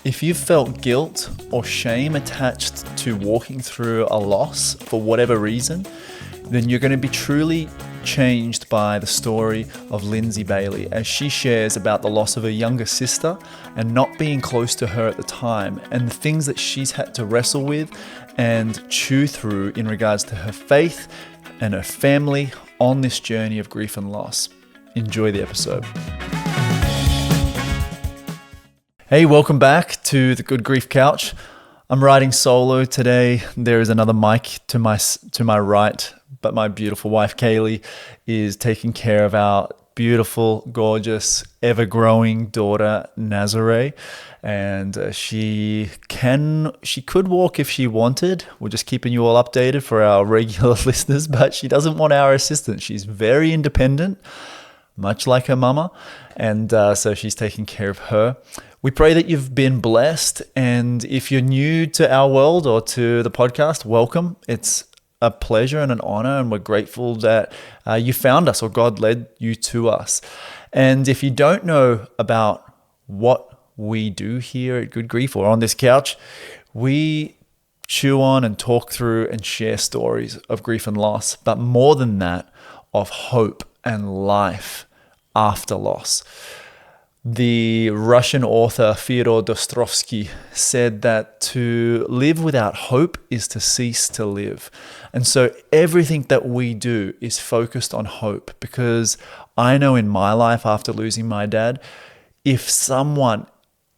If you've felt guilt or shame attached to walking through a loss for whatever reason, then you're going to be truly changed by the story of Lindsay Bailey as she shares about the loss of her younger sister and not being close to her at the time, and the things that she's had to wrestle with and chew through in regards to her faith and her family on this journey of grief and loss. Enjoy the episode. Hey, welcome back to the Good Grief Couch. I'm riding solo today. There is another mic to my right, but my beautiful wife Hailey is taking care of our beautiful, gorgeous, ever-growing daughter Nazare, and she could walk if she wanted. We're just keeping you all updated for our regular listeners, but she doesn't want our assistance. She's very independent, much like her mama, and so she's taking care of her. We pray that you've been blessed, and if you're new to our world or to the podcast, welcome. It's a pleasure and an honor, and we're grateful that you found us or God led you to us. And if you don't know about what we do here at Good Grief or on this couch, we chew on and talk through and share stories of grief and loss, but more than that, of hope and life after loss. The Russian author Fyodor Dostoevsky said that to live without hope is to cease to live. And so everything that we do is focused on hope, because I know in my life after losing my dad, if someone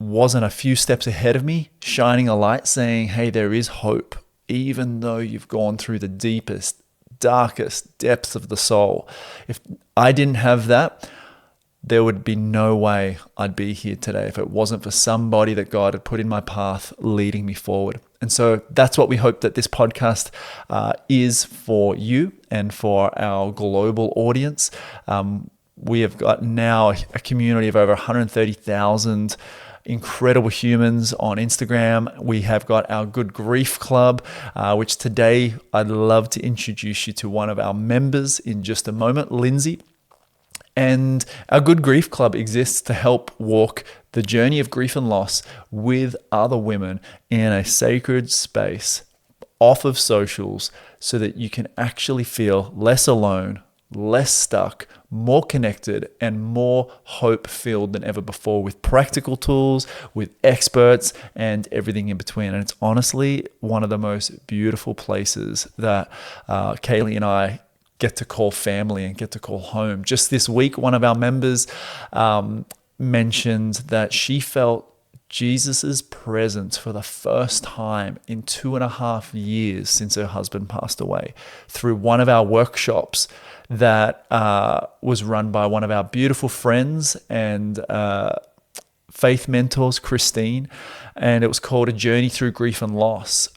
wasn't a few steps ahead of me, shining a light saying, hey, there is hope, even though you've gone through the deepest, darkest depths of the soul. If I didn't have that, there would be no way I'd be here today if it wasn't for somebody that God had put in my path leading me forward. And so that's what we hope that this podcast is for you and for our global audience. We have got now a community of over 130,000 incredible humans on Instagram. We have got our Good Grief Club, which today I'd love to introduce you to one of our members in just a moment, Lindsay. And our Good Grief Club exists to help walk the journey of grief and loss with other women in a sacred space off of socials, so that you can actually feel less alone, less stuck, more connected, and more hope-filled than ever before, with practical tools, with experts, and everything in between. And it's honestly one of the most beautiful places that Hailey and I get to call family and get to call home. Just this week, one of our members mentioned that she felt Jesus's presence for the first time in 2.5 years since her husband passed away, through one of our workshops that was run by one of our beautiful friends and faith mentors, Christine, and it was called A Journey Through Grief and Loss,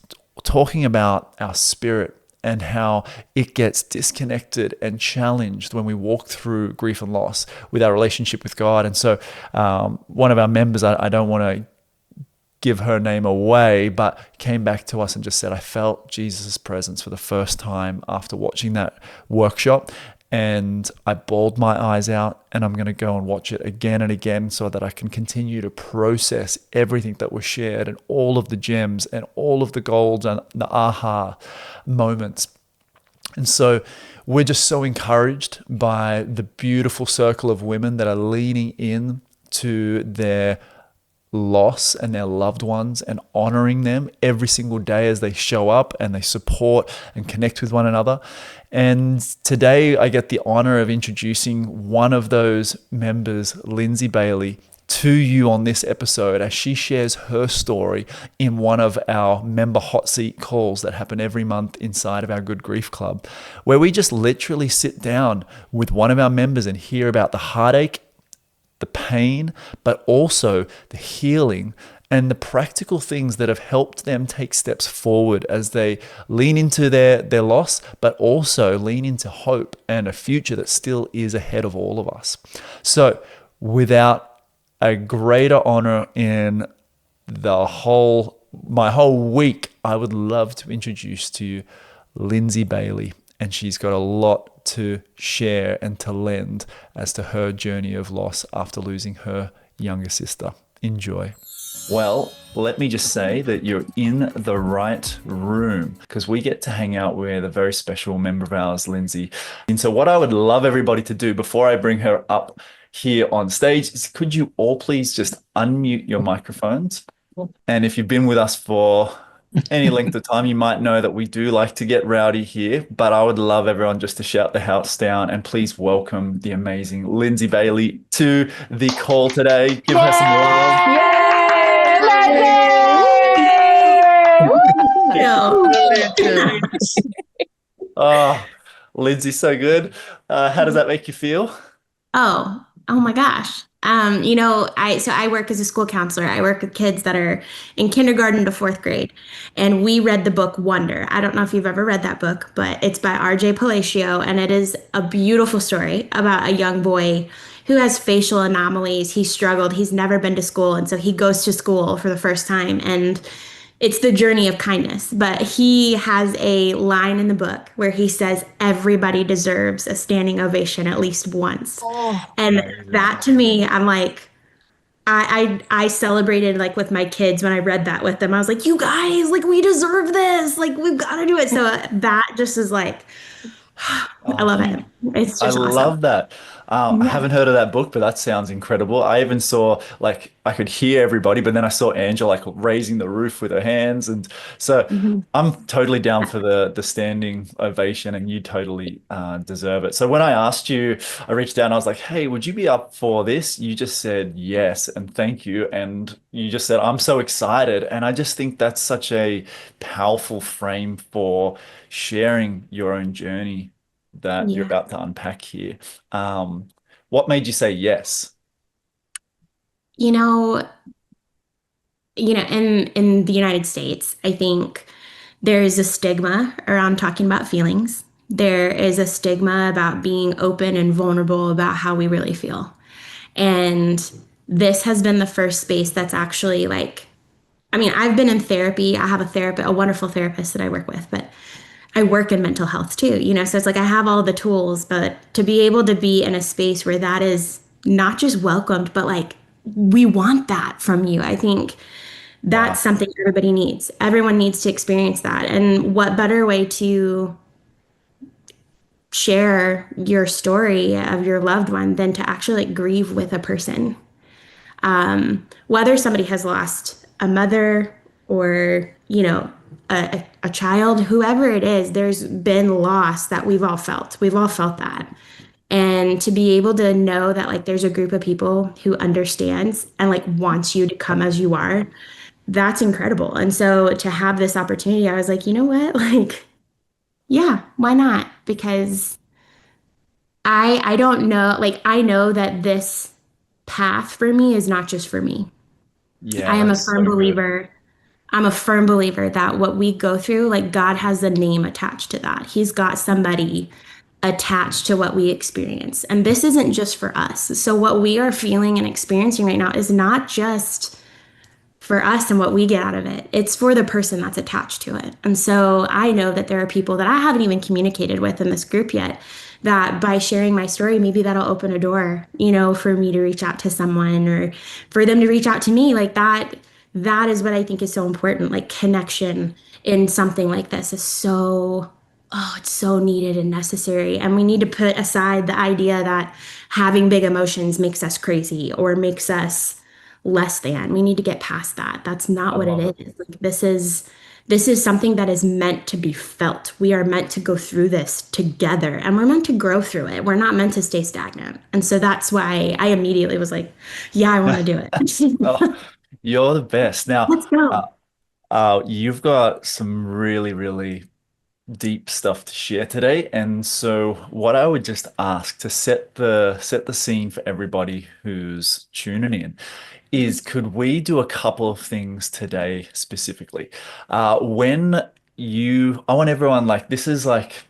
talking about our spirit and how it gets disconnected and challenged when we walk through grief and loss with our relationship with God. And so one of our members, I don't want to give her name away, but came back to us and just said, I felt Jesus' presence for the first time after watching that workshop. And I bawled my eyes out, and I'm going to go and watch it again and again so that I can continue to process everything that was shared and all of the gems and all of the golds and the aha moments. And so we're just so encouraged by the beautiful circle of women that are leaning in to their loss and their loved ones and honoring them every single day as they show up and they support and connect with one another. And today I get the honor of introducing one of those members, Lindsay Bailey, to you on this episode as she shares her story in one of our member hot seat calls that happen every month inside of our Good Grief Club, where we just literally sit down with one of our members and hear about the heartache, the pain, but also the healing and the practical things that have helped them take steps forward as they lean into their loss, but also lean into hope and a future that still is ahead of all of us. So without a greater honor in my whole week, I would love to introduce to you Lindsay Bailey. And she's got a lot to share and to lend as to her journey of loss after losing her younger sister. Enjoy. Well, let me just say that you're in the right room because we get to hang out with a very special member of ours, Lindsay. And so, what I would love everybody to do before I bring her up here on stage is could you all please just unmute your microphones? And if you've been with us for any length of time, you might know that we do like to get rowdy here, but I would love everyone just to shout the house down and please welcome the amazing Lindsay Bailey to the call today. Give her some love. Yay! Yeah. Oh, Lindsay, so good. How does that make you feel? Oh my gosh. I work as a school counselor. I work with kids that are in kindergarten to fourth grade, and we read the book Wonder. I don't know if you've ever read that book, but it's by R.J. Palacio, and it is a beautiful story about a young boy who has facial anomalies. He struggled. He's never been to school, and so he goes to school for the first time, and it's the journey of kindness. But he has a line in the book where he says everybody deserves a standing ovation at least once. And that to me, I'm like, I celebrated like with my kids when I read that with them. I was like, you guys, like we deserve this. Like we've got to do it. So that just is like, I love it. It's I just awesome. love that. I Yeah. haven't heard of that book, but that sounds incredible. I even saw like I could hear everybody, but then I saw Angela like raising the roof with her hands, and so Mhm. I'm totally down for the standing ovation, and you totally deserve it. So when I asked you, I reached out and I was like, "Hey, would you be up for this?" You just said yes, and thank you, and you just said, "I'm so excited," and I just think that's such a powerful frame for sharing your own journey that you're Yeah. about to unpack here. Um, what made you say yes? You know, in the United States, I think there is a stigma around talking about feelings. There is a stigma about being open and vulnerable about how we really feel. And this has been the first space that's actually like, I mean, I've been in therapy. I have a wonderful therapist that I work with, but I work in mental health too, so it's like I have all the tools, but to be able to be in a space where that is not just welcomed, but like we want that from you. I think that's Wow. something everybody needs. Everyone needs to experience that. And what better way to share your story of your loved one than to actually like grieve with a person? Whether somebody has lost a mother or, a child, whoever it is, there's been loss that we've all felt. We've all felt that. And to be able to know that like there's a group of people who understands and like wants you to come as you are, that's incredible. And so to have this opportunity, I was like, you know what? Like, yeah, why not? Because I don't know, like I know that this path for me is not just for me. Yeah, I am a that's firm so good. believer. I'm a firm believer that what we go through, like God has a name attached to that. He's got somebody attached to what we experience. And this isn't just for us. So what we are feeling and experiencing right now is not just for us and what we get out of it. It's for the person that's attached to it. And so I know that there are people that I haven't even communicated with in this group yet that by sharing my story, maybe that'll open a door, for me to reach out to someone or for them to reach out to me. Like that is what I think is so important. Like connection in something like this is it's so needed and necessary. And we need to put aside the idea that having big emotions makes us crazy or makes us less than. We need to get past that. That's not I what love it it. is. Like this is something that is meant to be felt. We are meant to go through this together and we're meant to grow through it. We're not meant to stay stagnant. And so that's why I immediately was like, yeah, I want to do it. Oh, you're the best. Now, Let's go. you've got some really, really deep stuff to share today. And so what I would just ask to set the scene for everybody who's tuning in is could we do a couple of things today specifically? When I want everyone like this is like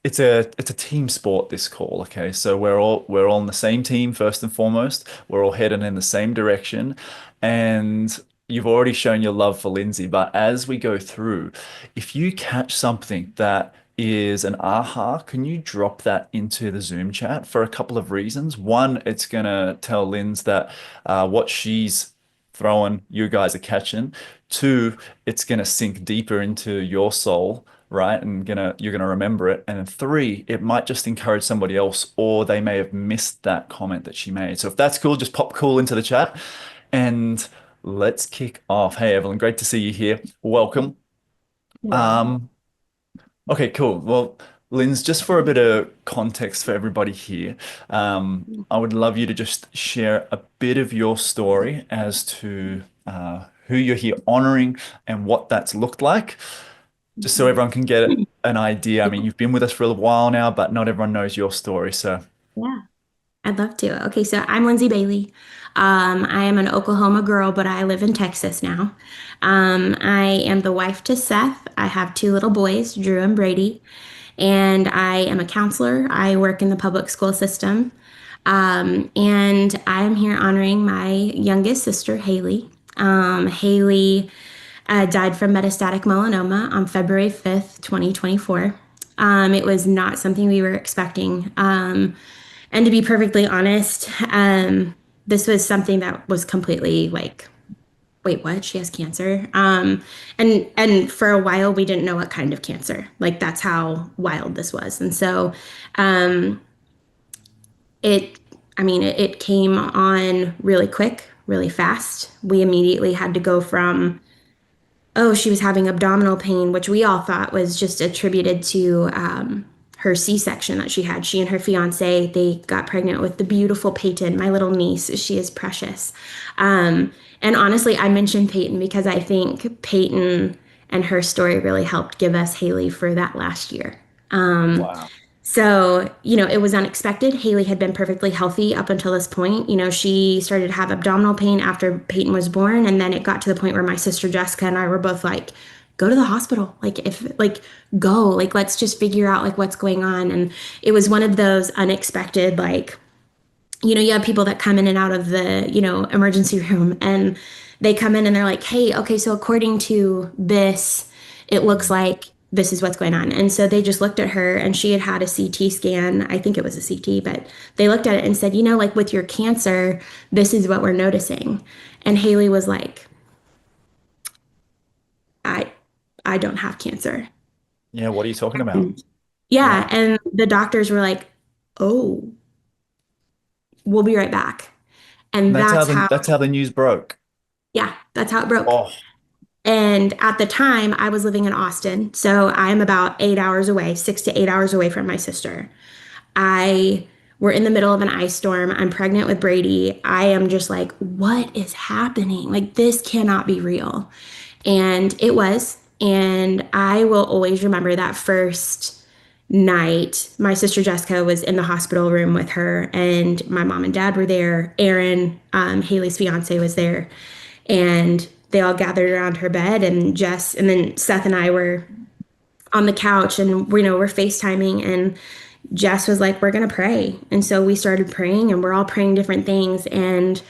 it's a team sport, this call, okay? So we're all on the same team first and foremost. We're all heading in the same direction. And you've already shown your love for Lindsay, but as we go through, if you catch something that is an aha, can you drop that into the Zoom chat for a couple of reasons? One, it's gonna tell Linz that what she's throwing, you guys are catching. Two, it's gonna sink deeper into your soul, right? And you're gonna remember it. And then three, it might just encourage somebody else, or they may have missed that comment that she made. So if that's cool, just pop cool into the chat and let's kick off. Hey Evelyn, great to see you here. Welcome. Yeah. Um, Okay, cool. Well, Linz, just for a bit of context for everybody here, I would love you to just share a bit of your story as to who you're here honoring and what that's looked like, just so everyone can get an idea. I mean, you've been with us for a little while now, but not everyone knows your story. So, Yeah, I'd love to. Okay, so I'm Lindsay Bailey. I am an Oklahoma girl, but I live in Texas now. I am the wife to Seth. I have two little boys, Drew and Brady, and I am a counselor. I work in the public school system. And I'm here honoring my youngest sister, Hailey. Hailey died from metastatic melanoma on February 5th, 2024. It was not something we were expecting. And to be perfectly honest, this was something that was completely like, wait, what? She has cancer. And for a while we didn't know what kind of cancer. Like that's how wild this was. And so um, it, it came on really quick, really fast. We immediately had to go from oh, she was having abdominal pain, which we all thought was just attributed to her C-section that she had. She and her fiance, they got pregnant with the beautiful Peyton, my little niece. She is precious. And honestly, I mentioned Peyton because I think Peyton and her story really helped give us Hailey for that last year. wow. So, it was unexpected. Hailey had been perfectly healthy up until this point. She started to have abdominal pain after Peyton was born. And then it got to the point where my sister Jessica and I were both like, go to the hospital. Go, let's just figure out what's going on. And it was one of those unexpected, you have people that come in and out of the, emergency room and they come in and they're like, hey, okay, so according to this, it looks like this is what's going on. And so they just looked at her and she had had a CT scan. I think it was a CT, but they looked at it and said, with your cancer, this is what we're noticing. And Hailey was like, I I don't have cancer. Yeah, what are you talking about? Yeah, Yeah. and the doctors were like, "Oh, we'll be right back." And And that's how the news broke. yeah, that's how it broke. Oh, And at the time, I was living in Austin, so I'm about 8 hours away, 6 to 8 hours away from my sister. I We're in the middle of an ice storm. I'm pregnant with Brady. I am just like, what is happening? Like, this cannot be real. And it was. And I will always remember that first night. My sister Jessica was in the hospital room with her, and my mom and dad were there. Aaron, Haley's fiance, was there. And they all gathered around her bed, and and then Seth and I were on the couch, and we're FaceTiming, and Jess was like, we're gonna pray. And so we started praying, and we're all praying different things, and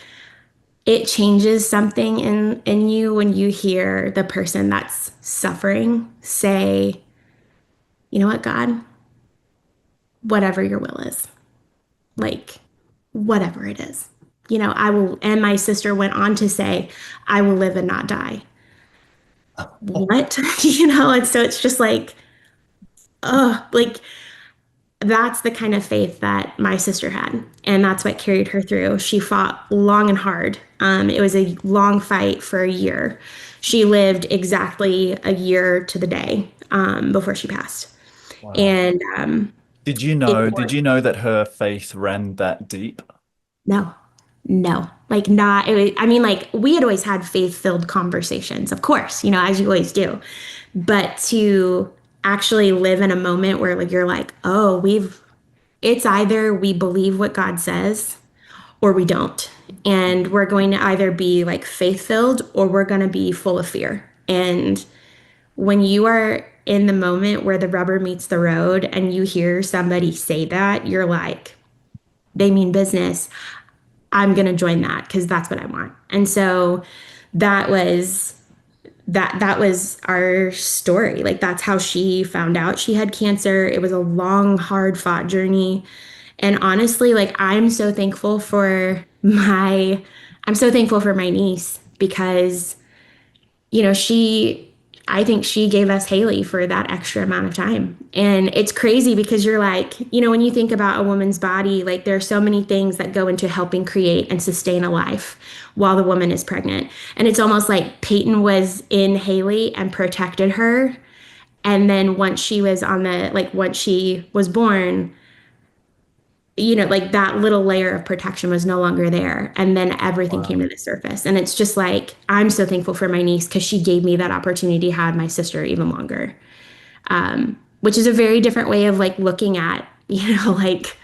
it changes something in you when you hear the person that's suffering say, you know what, God, whatever your will is, like whatever it is, I will. And my sister went on to say, I will live and not die. What? And so it's just like, like that's the kind of faith that my sister had, and that's what carried her through. She fought long and hard. It was a long fight for a year. She lived exactly a year to the day before she passed. wow. And it Did you know that her faith ran that deep? no, no, like not. I mean, like we had always had faith-filled conversations, of course, as you always do, but to actually live in a moment where like you're like, oh, it's either we believe what God says or we don't. And we're going to either be like faith filled or we're going to be full of fear. And when you are in the moment where the rubber meets the road and you hear somebody say that, you're like, they mean business. I'm going to join that because that's what I want. And so that was that was our story. Like that's how she found out she had cancer. It was a long, hard fought journey. And honestly, like I'm so thankful for my niece because, you know, I think she gave us Hailey for that extra amount of time. And it's crazy because you're like, you know, when you think about a woman's body, like there are so many things that go into helping create and sustain a life while the woman is pregnant. And it's almost like Peyton was in Hailey and protected her. And then once she was born, you know, like that little layer of protection was no longer there. And then everything came Wow. to the surface. And it's just like, I'm so thankful for my niece because she gave me that opportunity to have my sister even longer. Which is a very different way of like looking at, you know, like,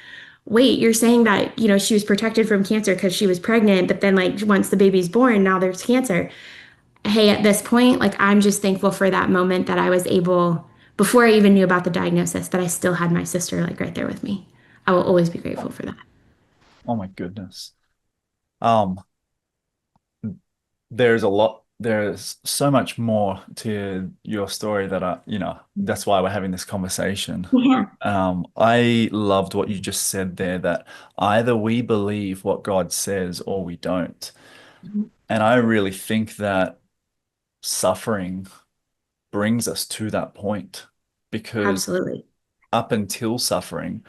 wait, you're saying that, you know, she was protected from cancer because she was pregnant, but then like once the baby's born, now there's cancer. Hey, at this point, like I'm just thankful for that moment that I was able, before I even knew about the diagnosis, that I still had my sister like right there with me. I will always be grateful for that. Oh my goodness. Um, there's so much more to your story that that's why we're having this conversation. Yeah. I loved what you just said there, that either we believe what God says or we don't. Mhm. And I really think that suffering brings us to that point because Absolutely. up until suffering,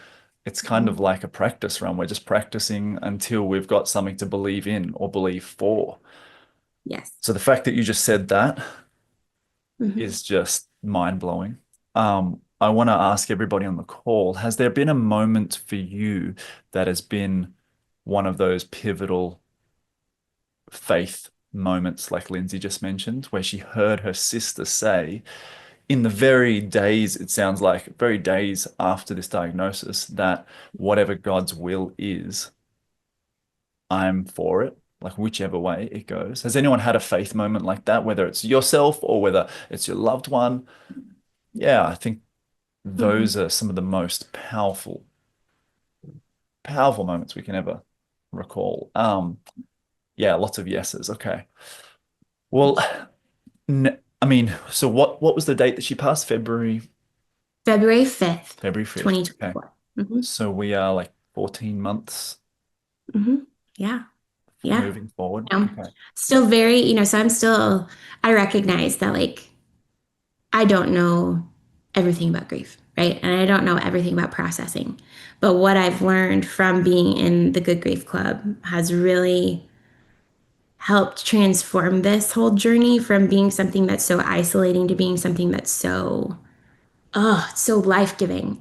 it's kind Mhm. of like a practice run. We're just practicing until we've got something to believe in or believe for. Yes. So the fact that you just said that Mhm. is just mind blowing. I want to ask everybody on the call, has there been a moment for you that has been one of those pivotal faith moments, like Lindsay just mentioned, where she heard her sister say, in the very days, it sounds like very days after this diagnosis, that whatever God's will is, I'm for it, like whichever way it goes. Has anyone had a faith moment like that, whether it's yourself or whether it's your loved one? Yeah, I think those Mhm. are some of the most powerful moments we can ever recall. Yeah, lots of yeses. Okay. Well, I mean, so what was the date that she passed? February 5th, February 5th. Okay. 2024. Hmm. So we are like 14 months Hmm. Yeah. Yeah. moving forward. Okay. Still very, you know, so I recognize that like I don't know everything about grief, right? And I don't know everything about processing. But what I've learned from being in the Good Grief Club has really helped transform this whole journey from being something that's so isolating to being something that's it's so life-giving.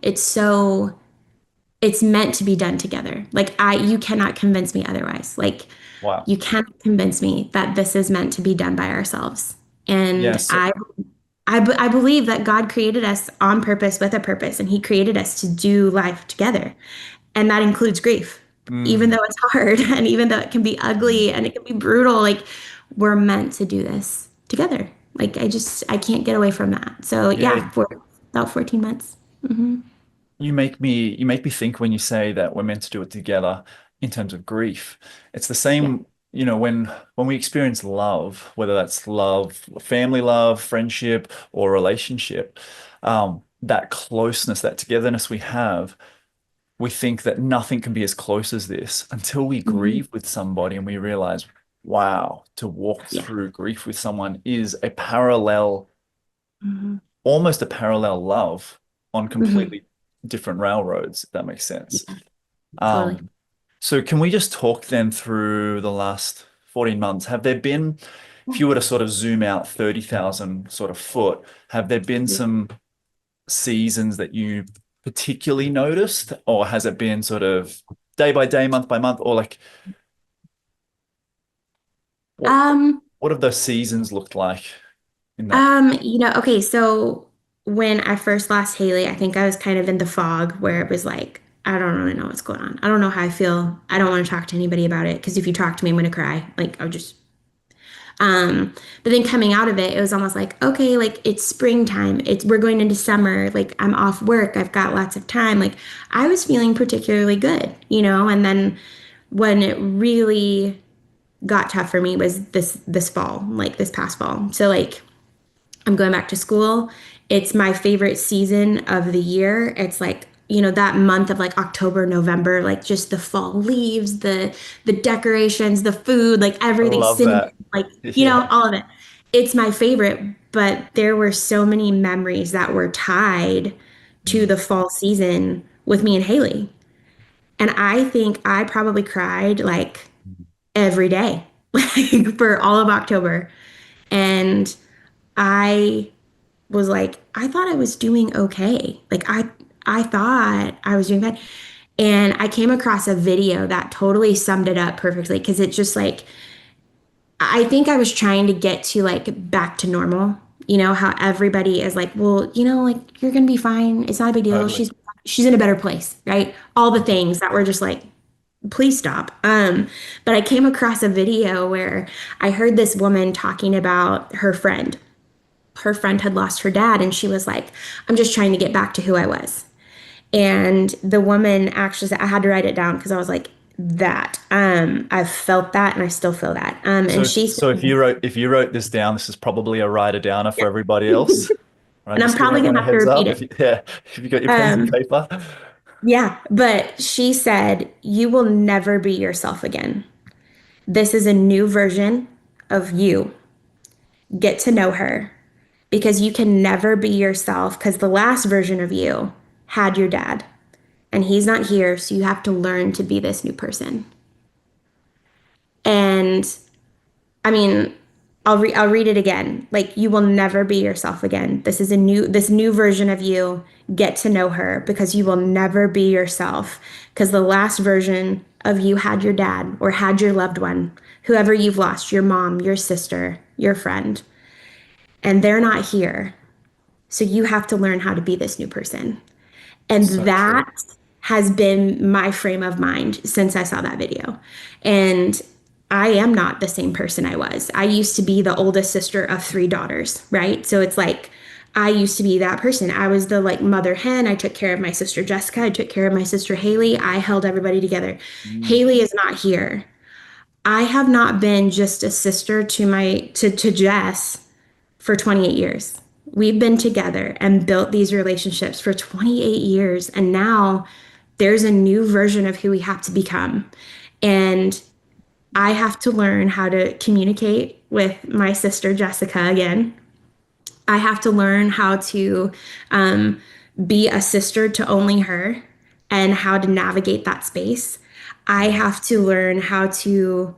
It's meant to be done together. You cannot convince me otherwise. Like, Wow. you cannot convince me that this is meant to be done by ourselves. And Yes. I believe that God created us on purpose with a purpose, and He created us to do life together. And that includes grief, even Mm, though it's hard and even though it can be mm. ugly and it can be brutal. Like, we're meant to do this together. Like, I can't get away from that. So, Yeah, yeah, for about 14 months. Hmm. you make me think when you say that we're meant to do it together in terms of grief. It's the Yeah. same, when we experience love, whether that's love, family love, friendship, or relationship, that closeness, that togetherness we have, we think that nothing can be as close as this until we Hmm. grieve with somebody and we realize, wow, to walk Yeah. through grief with someone is a parallel, Hmm. almost a parallel love on Hmm. completely different railroads, if that makes sense. Yeah, totally. Um, so can we just talk then through the last 14 months? Have there been, if you were to sort of zoom out 30,000 sort of foot, have there been Yeah. some seasons that you particularly noticed, or has it been sort of day by day, month by month, or like what Um, what have those seasons looked like in that? you know, okay, so when I first lost Haley, I think I was kind of in the fog where it was like, I don't really know what's going on. I don't know how I feel. I don't want to talk to anybody about it because if you talk to me, I'm gonna cry. Like I'll just but then coming out of it, it was almost like, okay, like it's springtime. We're going into summer. Like I'm off work. I've got lots of time. Like I was feeling particularly good, you know, and then when it really got tough for me was this fall, like this past fall. So like I'm going back to school. It's my favorite season of the year. It's like that month of like October, November, like just the fall leaves, the decorations, the food, like I everything, love cinnamon, that. like, Yeah. all of it. It's my favorite, but there were so many memories that were tied to Mm. the fall season with me and Hailey. And I think I probably cried like every day, like for all of October. And I was like, I thought I was doing okay. Like I thought I was doing fine. And I came across a video that totally summed it up perfectly because it's just like I think I was trying to get to like back to normal. You know, how everybody is like, well, like you're gonna be fine. It's not a big deal. Totally. She's in a better place, right? All the things that were just like, please stop. But I came across a video where I heard this woman talking about her friend. Her friend had lost her dad, and she was like, I'm just trying to get back to who I was. And the woman actually said, I had to write it down because I was like, that. I've felt that and I still feel that. And So, she so said, if you wrote this down, this is probably a writer downer yeah. for everybody else. Right, And I'm just giving probably everyone gonna a have to heads repeat up. it. If you got your pens and Um, paper. yeah, but she said, you will never be yourself again. This is a new version of you. Get to know her because you can never be yourself because the last version of you had your dad and he's not here. So you have to learn to be this new person. And I mean, I'll read it again. Like you will never be yourself again. This new version of you. Get to know her because you will never be yourself because the last version of you had your dad or had your loved one, whoever you've lost, your mom, your sister, your friend, and they're not here. So you have to learn how to be this new person. And So true. that has been my frame of mind since I saw that video. And I am not the same person I was. I used to be the oldest sister of three daughters, right? So it's like I used to be that person. I was the like mother hen. I took care of my sister Jessica. I took care of my sister Hailey. I held everybody together. Mm. Hailey is not here. I have not been just a sister to Jess for 28 years. We've been together and built these relationships for 28 years. And now there's a new version of who we have to become. And I have to learn how to communicate with my sister, Jessica, again. I have to learn how to um, be a sister to only her and how to navigate that space. I have to learn how to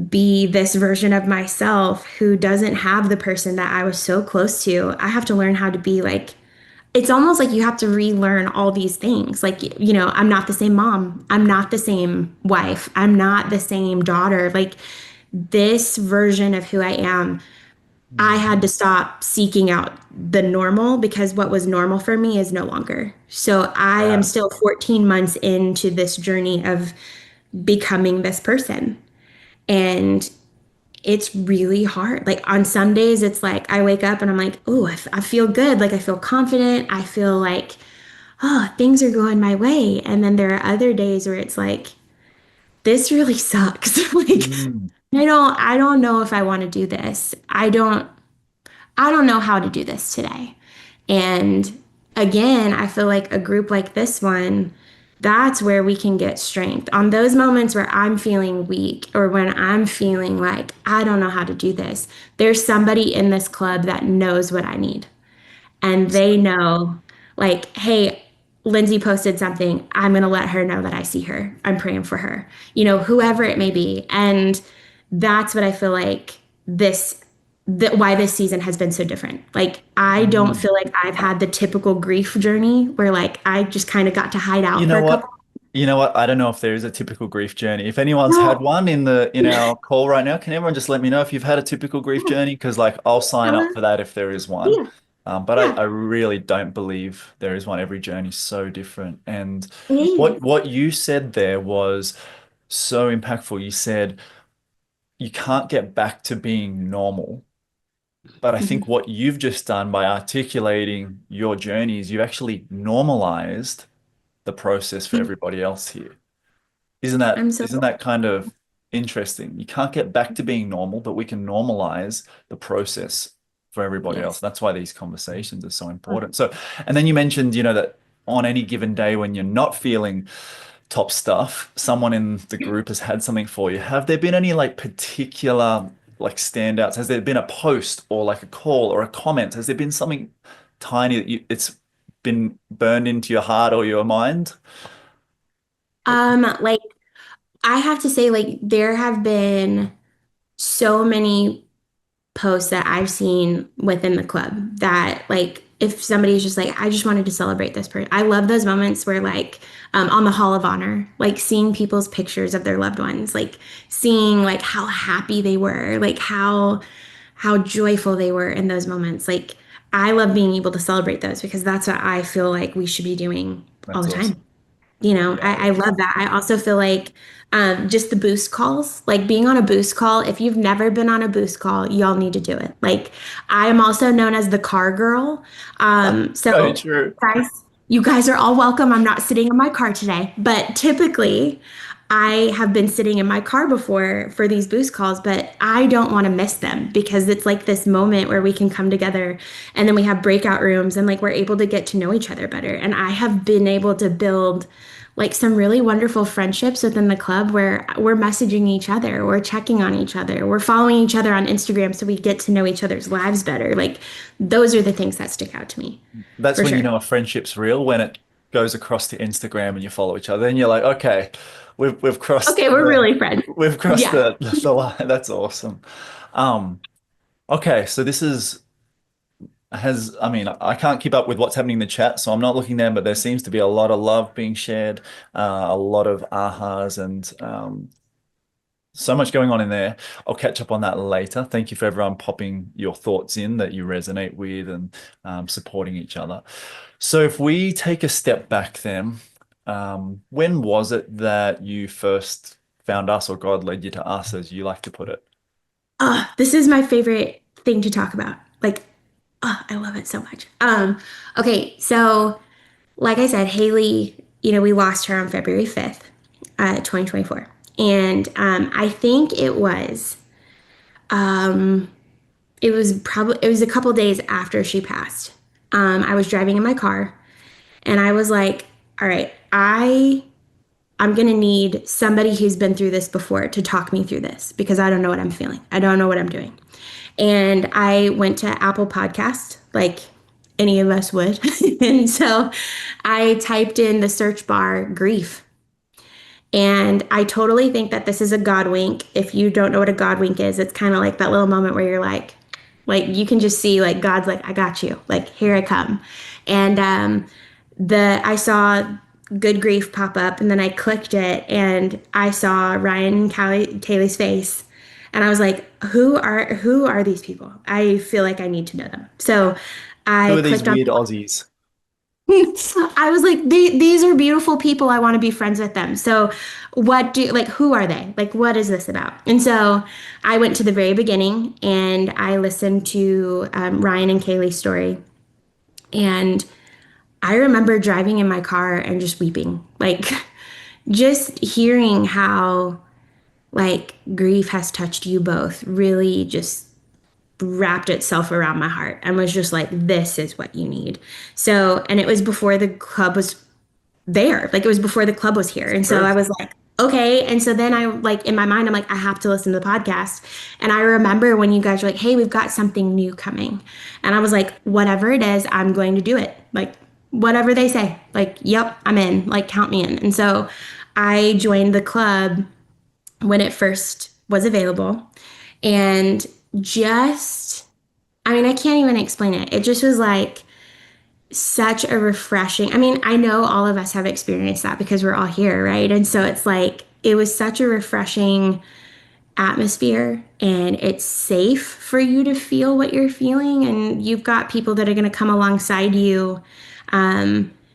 be this version of myself who doesn't have the person that I was so close to. I have to learn how to be like, it's almost like you have to relearn all these things. Like, I'm not the same mom. I'm not the same wife. I'm not the same daughter. Like, this version of who I am, I Mm. had to stop seeking out the normal because what was normal for me is no longer. So I am Yeah. still 14 months into this journey of becoming this person. And it's really hard. Like on some days, it's like I wake up and I'm like, oh, I feel good. Like I feel confident. I feel like, oh, things are going my way. And then there are other days where it's like, this really sucks. Like Mm. I don't know if I want to do this. I don't know how to do this today. And again, I feel like a group like this one, that's where we can get strength. On those moments where I'm feeling weak or when I'm feeling like I don't know how to do this, there's somebody in this club that knows what I need. And they know, like, hey, Lindsay posted something. I'm going to let her know that I see her. I'm praying for her, whoever it may be. And that's what I feel like why this season has been so different. Like, I don't Mm. feel like I've had the typical grief journey where, like, I just kind of got to hide You out for know a couple. what? You know what? I don't know if there is a typical grief journey. If anyone's had No, one in our call right now, can everyone just let me know if you've had a typical grief yeah, journey? Because like I'll sign up Ella, for that if there is one. yeah, But yeah, I really don't believe there is one. Every journey's so different. And it is. what you said there was so impactful. You said you can't get back to being normal. But I think Mhm. what you've just done by articulating your journeys, you've actually normalized the process for everybody else here. I'm so Isn't that kind of interesting? You can't get back to being normal, but we can normalize the process for everybody else. yes. That's why these conversations are so important. So, and then you mentioned, that on any given day when you're not feeling top stuff, someone in the group has had something for you. Have there been any like particular like standouts? Has there been a post or like a call or a comment? Has there been something tiny that it's been burned into your heart or your mind? Like I have to say, like there have been so many posts that I've seen within the club that like if somebody's just like, I just wanted to celebrate this person. I love those moments where like on the Hall of Honor, like seeing people's pictures of their loved ones, like seeing like how happy they were, like how joyful they were in those moments. Like I love being able to celebrate those because that's what I feel like we should be doing all That's the time. awesome. I Yeah. love that. I also feel like just the boost calls, like being on a boost call. If you've never been on a boost call, y'all need to do it. Like I am also known as the car girl. So So true. guys, you guys are all welcome. I'm not sitting in my car today, but typically I have been sitting in my car before for these boost calls, but I don't want to miss them because it's like this moment where we can come together and then we have breakout rooms and like we're able to get to know each other better. And I have been able to build like some really wonderful friendships within the club where we're messaging each other, we're checking on each other, we're following each other on Instagram so we get to know each other's lives better. Like those are the things that stick out to me That's for when you sure. know a friendship's real, when it goes across to Instagram and you follow each other. Then you're like, okay, we've crossed Okay, we're really friends. Yeah. the line. That's awesome. Um, okay, so this is has I mean, I can't keep up with what's happening in the chat, so I'm not looking there, but there seems to be a lot of love being shared, a lot of ahas and so much going on in there. I'll catch up on that later. Thank you for everyone popping your thoughts in that you resonate with and supporting each other. So if we take a step back then, when was it that you first found us or God led you to us, as you like to put it? This is my favorite thing to talk about. Like, I love it so much. Okay, so like I said, Hailey, we lost her on February 5th, 2024. And I think it was a couple days after she passed. I was driving in my car and I was like, all right, I'm gonna need somebody who's been through this before to talk me through this because I don't know what I'm feeling. I don't know what I'm doing. And I went to Apple Podcast, like any of us would. And so I typed in the search bar grief. And I totally think that this is a God wink. If you don't know what a God wink is, it's kind of like that little moment where you're like you can just see like God's like, I got you. Like here I come. And the I saw good grief pop up and then I clicked it and I saw Ryan and Kaylee's face. And I was like, who are these people? I feel like I need to know them. So Who I are these clicked on weird Aussies? I was like, these are beautiful people. I want to be friends with them. So, who are they? Like, what is this about? And so I went to the very beginning and I listened to Ryan and Kaylee's story. And I remember driving in my car and just weeping, like, just hearing how, like, grief has touched you both really just wrapped itself around my heart and was just like, this is what you need. So, and it was before the club was there. Like it was before the club was here. And so I Truth. was like, okay. And so then I like in my mind, I'm like, I have to listen to the podcast. And I remember when you guys were like, hey, we've got something new coming. And I was like, whatever it is, I'm going to do it. Like whatever they say. Like, yep, I'm in. Like count me in. And so I joined the club when it first was available. And just, I mean, I can't even explain it. It just was like such a refreshing. I mean, I know all of us have experienced that because we're all here, right? And so it's like, it was such a refreshing atmosphere and it's safe for you to feel what you're feeling. And you've got people that are going to come alongside you.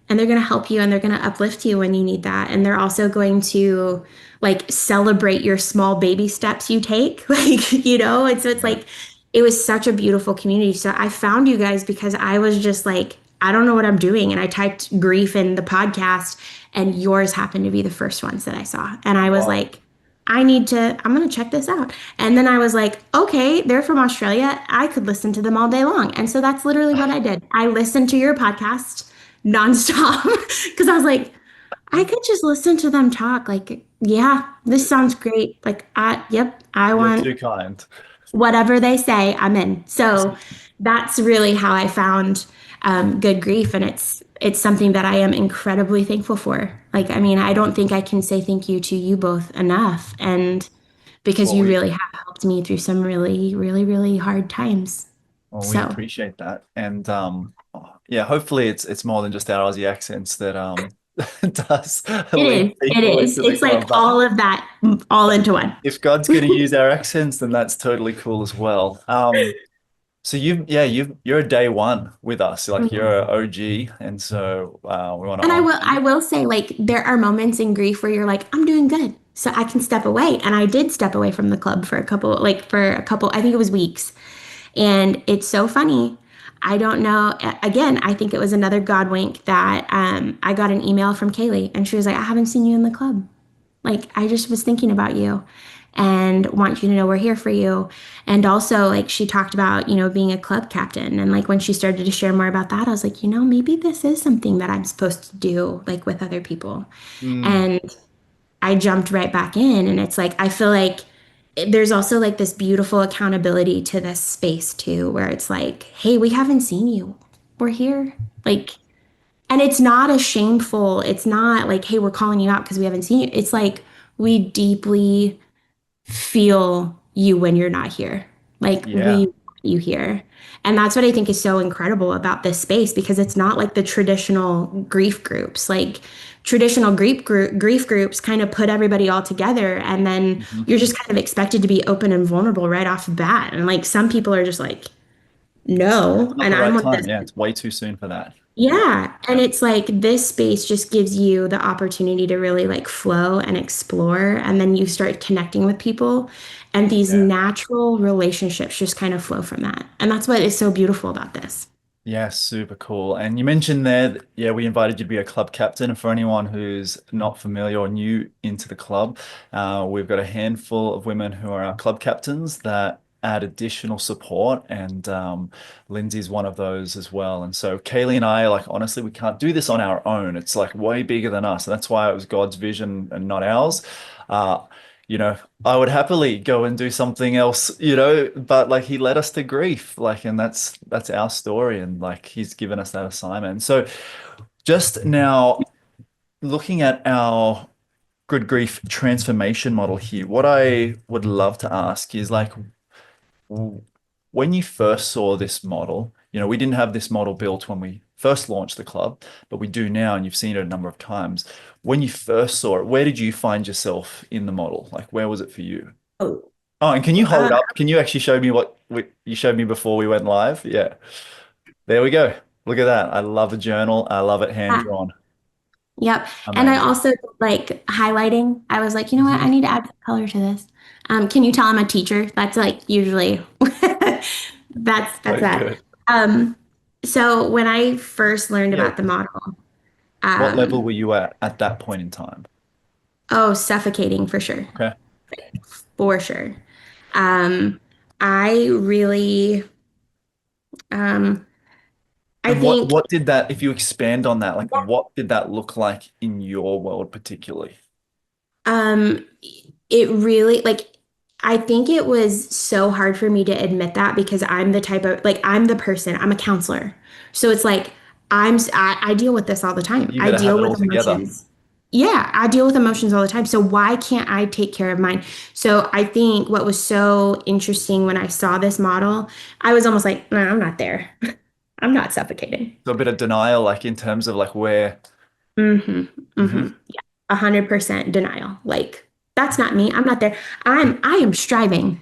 And they're going to help you and they're going to uplift you when you need that. And they're also going to like celebrate your small baby steps you take. Like, and so it's Yeah. like, it was such a beautiful community. So I found you guys because I was just like, I don't know what I'm doing. And I typed grief in the podcast and yours happened to be the first ones that I saw. And I was Wow. like, I'm going to check this out. And then I was like, okay, they're from Australia. I could listen to them all day long. And so that's literally what I did. I listened to your podcast nonstop because I was like, I could just listen to them talk. Like, yeah, this sounds great. Like, yep, I You're want too kind. whatever they say, I'm in. So that's really how I found good grief, and it's something that I am incredibly thankful for. Like, I mean, I don't think I can say thank you to you both enough, and because Well, you we really have helped me through some really, really, really hard times. well, we So appreciate that, and yeah, hopefully it's more than just our Aussie accents that does it lead is. It people is. into the It's like club. But all of that all into one. if God's going to use our accents, then that's totally cool as well. So you're a day one with us, like you're Mhm. a OG, and so we want to And honor I you. will say, like, there are moments in grief where you're like, I'm doing good. So I can step away. And I did step away from the club for a couple, I think it was weeks. And it's so funny. I don't know. Again, I think it was another God wink that I got an email from Kaylee and she was like, I haven't seen you in the club. Like, I just was thinking about you and want you to know we're here for you. And also, like, she talked about, being a club captain. And like, when she started to share more about that, I was like, maybe this is something that I'm supposed to do, like, with other people. Mm, And I jumped right back in. And it's like, I feel like there's also like this beautiful accountability to this space too, where it's like, hey, we haven't seen you. We're here. Like, and it's not a shameful, it's not like, hey, we're calling you out because we haven't seen you. It's like we deeply feel you when you're not here. Like we yeah. want you here. And that's what I think is so incredible about this space because it's not like the traditional grief groups. Like traditional grief groups kind of put everybody all together and then Mhm. you're just kind of expected to be open and vulnerable right off the bat. And like some people are just like, no. Not And the I'm right one of time. those. Yeah, it's way too soon for that. Yeah, Yeah. And it's like this space just gives you the opportunity to really like flow and explore. And then you start connecting with people, and these yeah. natural relationships just kind of flow from that. And that's what is so beautiful about this. Yeah, super cool. And you mentioned there, that, yeah, we invited you to be a club captain. And for anyone who's not familiar or new into the club, we've got a handful of women who are our club captains that add additional support. And Lindsay's one of those as well. And so Kaylee and I, like, honestly, we can't do this on our own. It's like way bigger than us. And that's why it was God's vision and not ours. Uh, you know, I would happily go and do something else, but like he led us to grief, like, and that's our story, and like he's given us that assignment. So just now looking at our good grief transformation model here, what I would love to ask is like when you first saw this model, we didn't have this model built when we first launched the club, but we do now, and you've seen it a number of times. When you first saw it, where did you find yourself in the model? Like, where was it for you? Oh, Oh, and can you hold uh, up? Can you actually show me what you showed me before we went live? Yeah. There we go. Look at that. I love a journal. I love it hand yeah. drawn. Yep. And I Amazing. also like highlighting. I was like, you know what? I Mhm. need to add some color to this. Can you tell I'm a teacher? That's like usually that's So that. good. Um, so when I first learned Yeah. about the model, What level um, were you at that point in time? oh, suffocating for sure. Okay. For sure. Um, I really, um, I And what think, what did that, if you expand on that, like what did that look like in your world particularly? um, it really, like, I think it was so hard for me to admit that because I'm the type of, like, I'm the person, I'm a counselor. So it's like, I deal with this all the time. You I got to have deal it with all together. emotions. Yeah, I deal with emotions all the time. So why can't I take care of mine? So I think what was so interesting when I saw this model, I was almost like, no, I'm not there. I'm not suffocating. So a bit of denial, like in terms of like where. Mm-hmm. Mm-hmm. Mhm. Yeah. 100% denial. Like, that's not me. I'm not there. I am striving.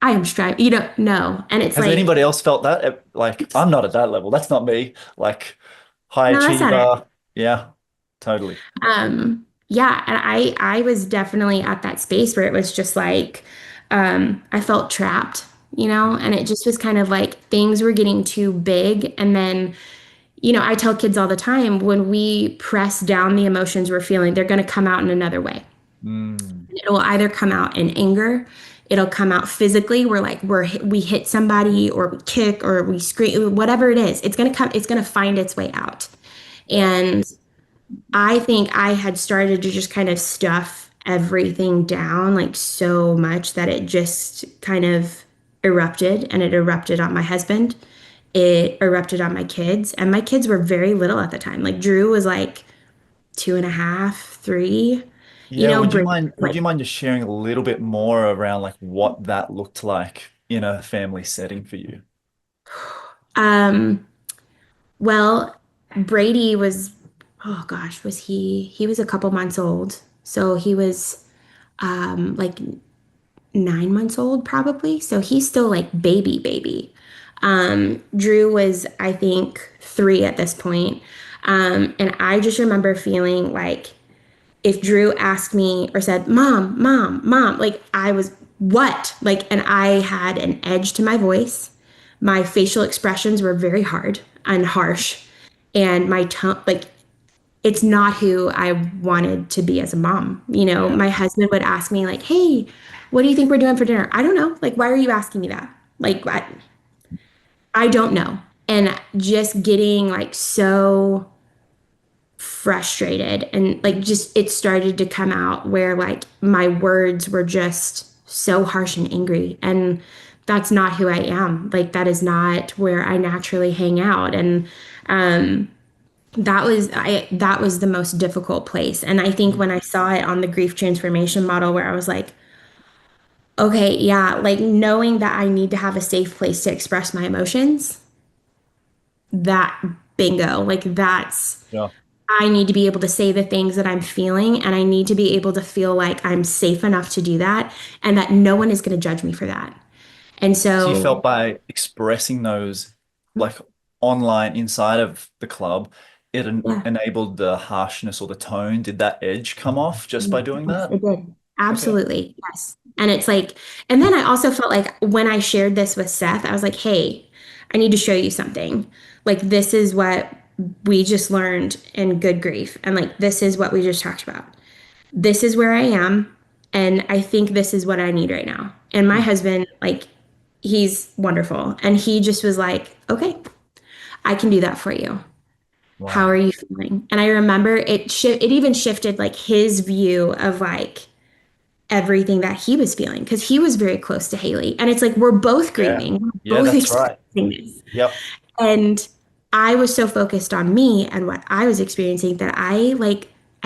I am striving. You don't know. And it's Has like, anybody else felt that? Like, I'm not at that level. That's not me. Like, high no, that's not it. achiever. Yeah, totally. Yeah, and I was definitely at that space where it was just like I felt trapped, and it just was kind of like things were getting too big. And then, I tell kids all the time when we press down the emotions we're feeling, they're going to come out in another way. Mm. It'll either come out in anger, it'll come out physically, we're like we hit somebody or we kick or we scream, whatever it is, it's going to find its way out. Yeah. And I think I had started to just kind of stuff everything down like so much that it just kind of erupted, and it erupted on my husband. It erupted on my kids, and my kids were very little at the time. Like Drew was like 2.5, 3. Yeah, Brady was would you mind just sharing a little bit more around like what that looked like in a family setting for you? like, well, Brady was, oh gosh, he was a couple months old. So he was like 9 months old probably. So he's still like baby. Drew was, I think, 3 at this point. And I just remember feeling like if Drew asked me or said, Mom, Mom, Mom, like I was, what? Like, and I had an edge to my voice. My facial expressions were very hard and harsh. And my tone, like, it's not who I wanted to be as a mom. Yeah. My husband would ask me, like, hey, what do you think we're doing for dinner? I don't know. Like, why are you asking me that? Like, I don't know. And just getting like so frustrated and like just it started to come out where like my words were just so harsh and angry, and that's not who I am. Like that is not where I naturally hang out. And um that was the most difficult place. And I think Mm. when I saw it on the grief transformation model, where I was like, okay, yeah, like knowing that I need to have a safe place to express my emotions, that bingo, like that's Yeah. I need to be able to say the things that I'm feeling, and I need to be able to feel like I'm safe enough to do that, and that no one is going to judge me for that. And So you so, felt by expressing those like online inside of the club, it yeah, enabled the harshness or the tone. Did that edge come off just by doing yes, that? it did. Okay. Absolutely. Yes. And it's like, and then I also felt like when I shared this with Seth, I was like, hey, I need to show you something. Like, this is what we just learned in Good Grief. And like, this is what we just talked about. This is where I am. And I think this is what I need right now. And my Mm. husband, like, he's wonderful. And he just was like, okay, I can do that for you. How are Wow. you feeling? And I remember it even shifted like his view of like everything that he was feeling, because he was very close to Hailey. And it's like we're both Yeah. grieving, we're Yeah, both that's right. experiencing this. Yep. And I was so focused on me and what I was experiencing that I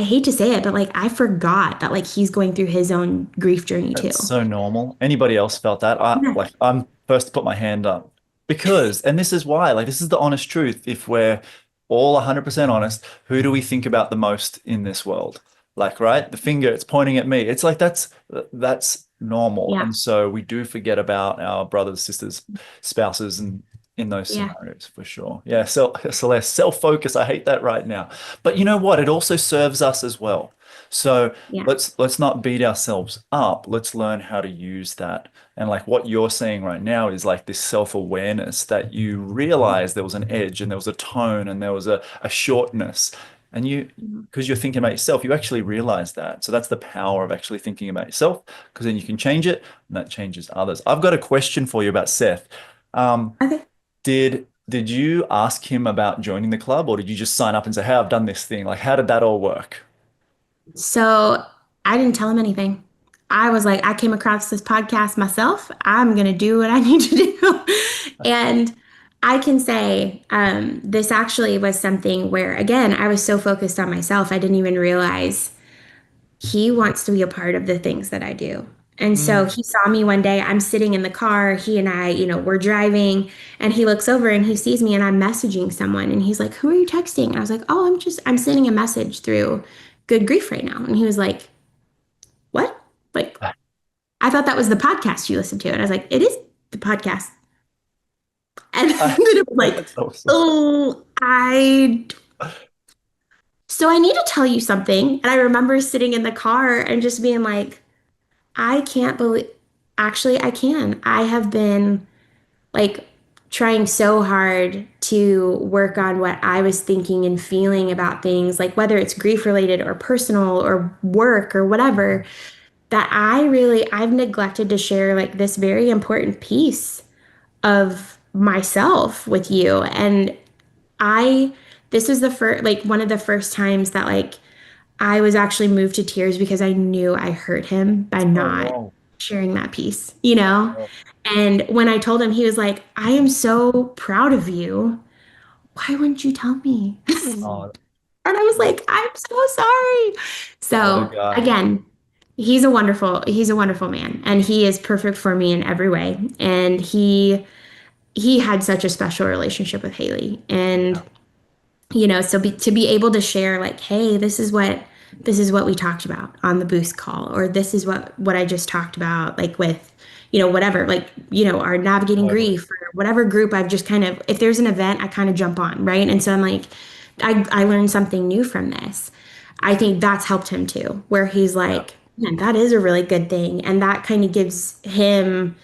hate to say it, but like I forgot that like he's going through his own grief journey too. That's so normal. Anybody else felt that? Yeah. I'm first to put my hand up because, and this is why, like this is the honest truth. If we're all 100% honest, who do we think about the most in this world? Like, right? The finger, it's pointing at me. It's like that's normal. Yeah. And so we do forget about our brothers, sisters, spouses, and in those Yeah. scenarios for sure. Yeah, Celeste, self-focus. I hate that right now. But you know what? It also serves us as well. So Yeah. let's not beat ourselves up. Let's learn how to use that. And like what you're saying right now is like this self-awareness that you realize there was an edge and there was a tone and there was a shortness. And you, Mhm. because you're thinking about yourself, you actually realize that. So that's the power of actually thinking about yourself, because then you can change it and that changes others. I've got a question for you about Seth. Um, Okay. did you ask him about joining the club, or did you just sign up and say, "Hey, I've done this thing"? Like, how did that all work? So I didn't tell him anything. I was like, I came across this podcast myself. I'm going to do what I need to do. And I can say this actually was something where, again, I was so focused on myself, I didn't even realize he wants to be a part of the things that I do. And so Mm. he saw me one day, I'm sitting in the car, he and I, we're driving, and he looks over and he sees me and I'm messaging someone, and he's like, who are you texting? And I was like, oh, I'm sending a message through Good Grief right now. And he was like, what? Like, I thought that was the podcast you listened to. And I was like, it is the podcast. And then it was like, That's awesome. oh, so I need to tell you something. And I remember sitting in the car and just being like, I can't believe, actually, I can. I have been like trying so hard to work on what I was thinking and feeling about things, like whether it's grief related or personal or work or whatever, that I've neglected to share like this very important piece of myself with you. And I this was the first, like one of the first times that like I was actually moved to tears because I knew I hurt him by Oh, not wow. sharing that piece, you know? Oh, And when I told him, he was like, I am so proud of you. Why wouldn't you tell me? oh, And I was like, I'm so sorry. what a So guy. again, he's a wonderful man and he is perfect for me in every way. And he had such a special relationship with Haley. And Yeah. so to be able to share like, hey, this is what we talked about on the boost call, or this is what I just talked about, like with, whatever, like, our navigating Totally. grief or whatever group I've just kind of, if there's an event, I kind of jump on, right? And so I'm like, I learned something new from this. I think that's helped him too, where he's Yeah. like, man, that is a really good thing. And that kind of gives him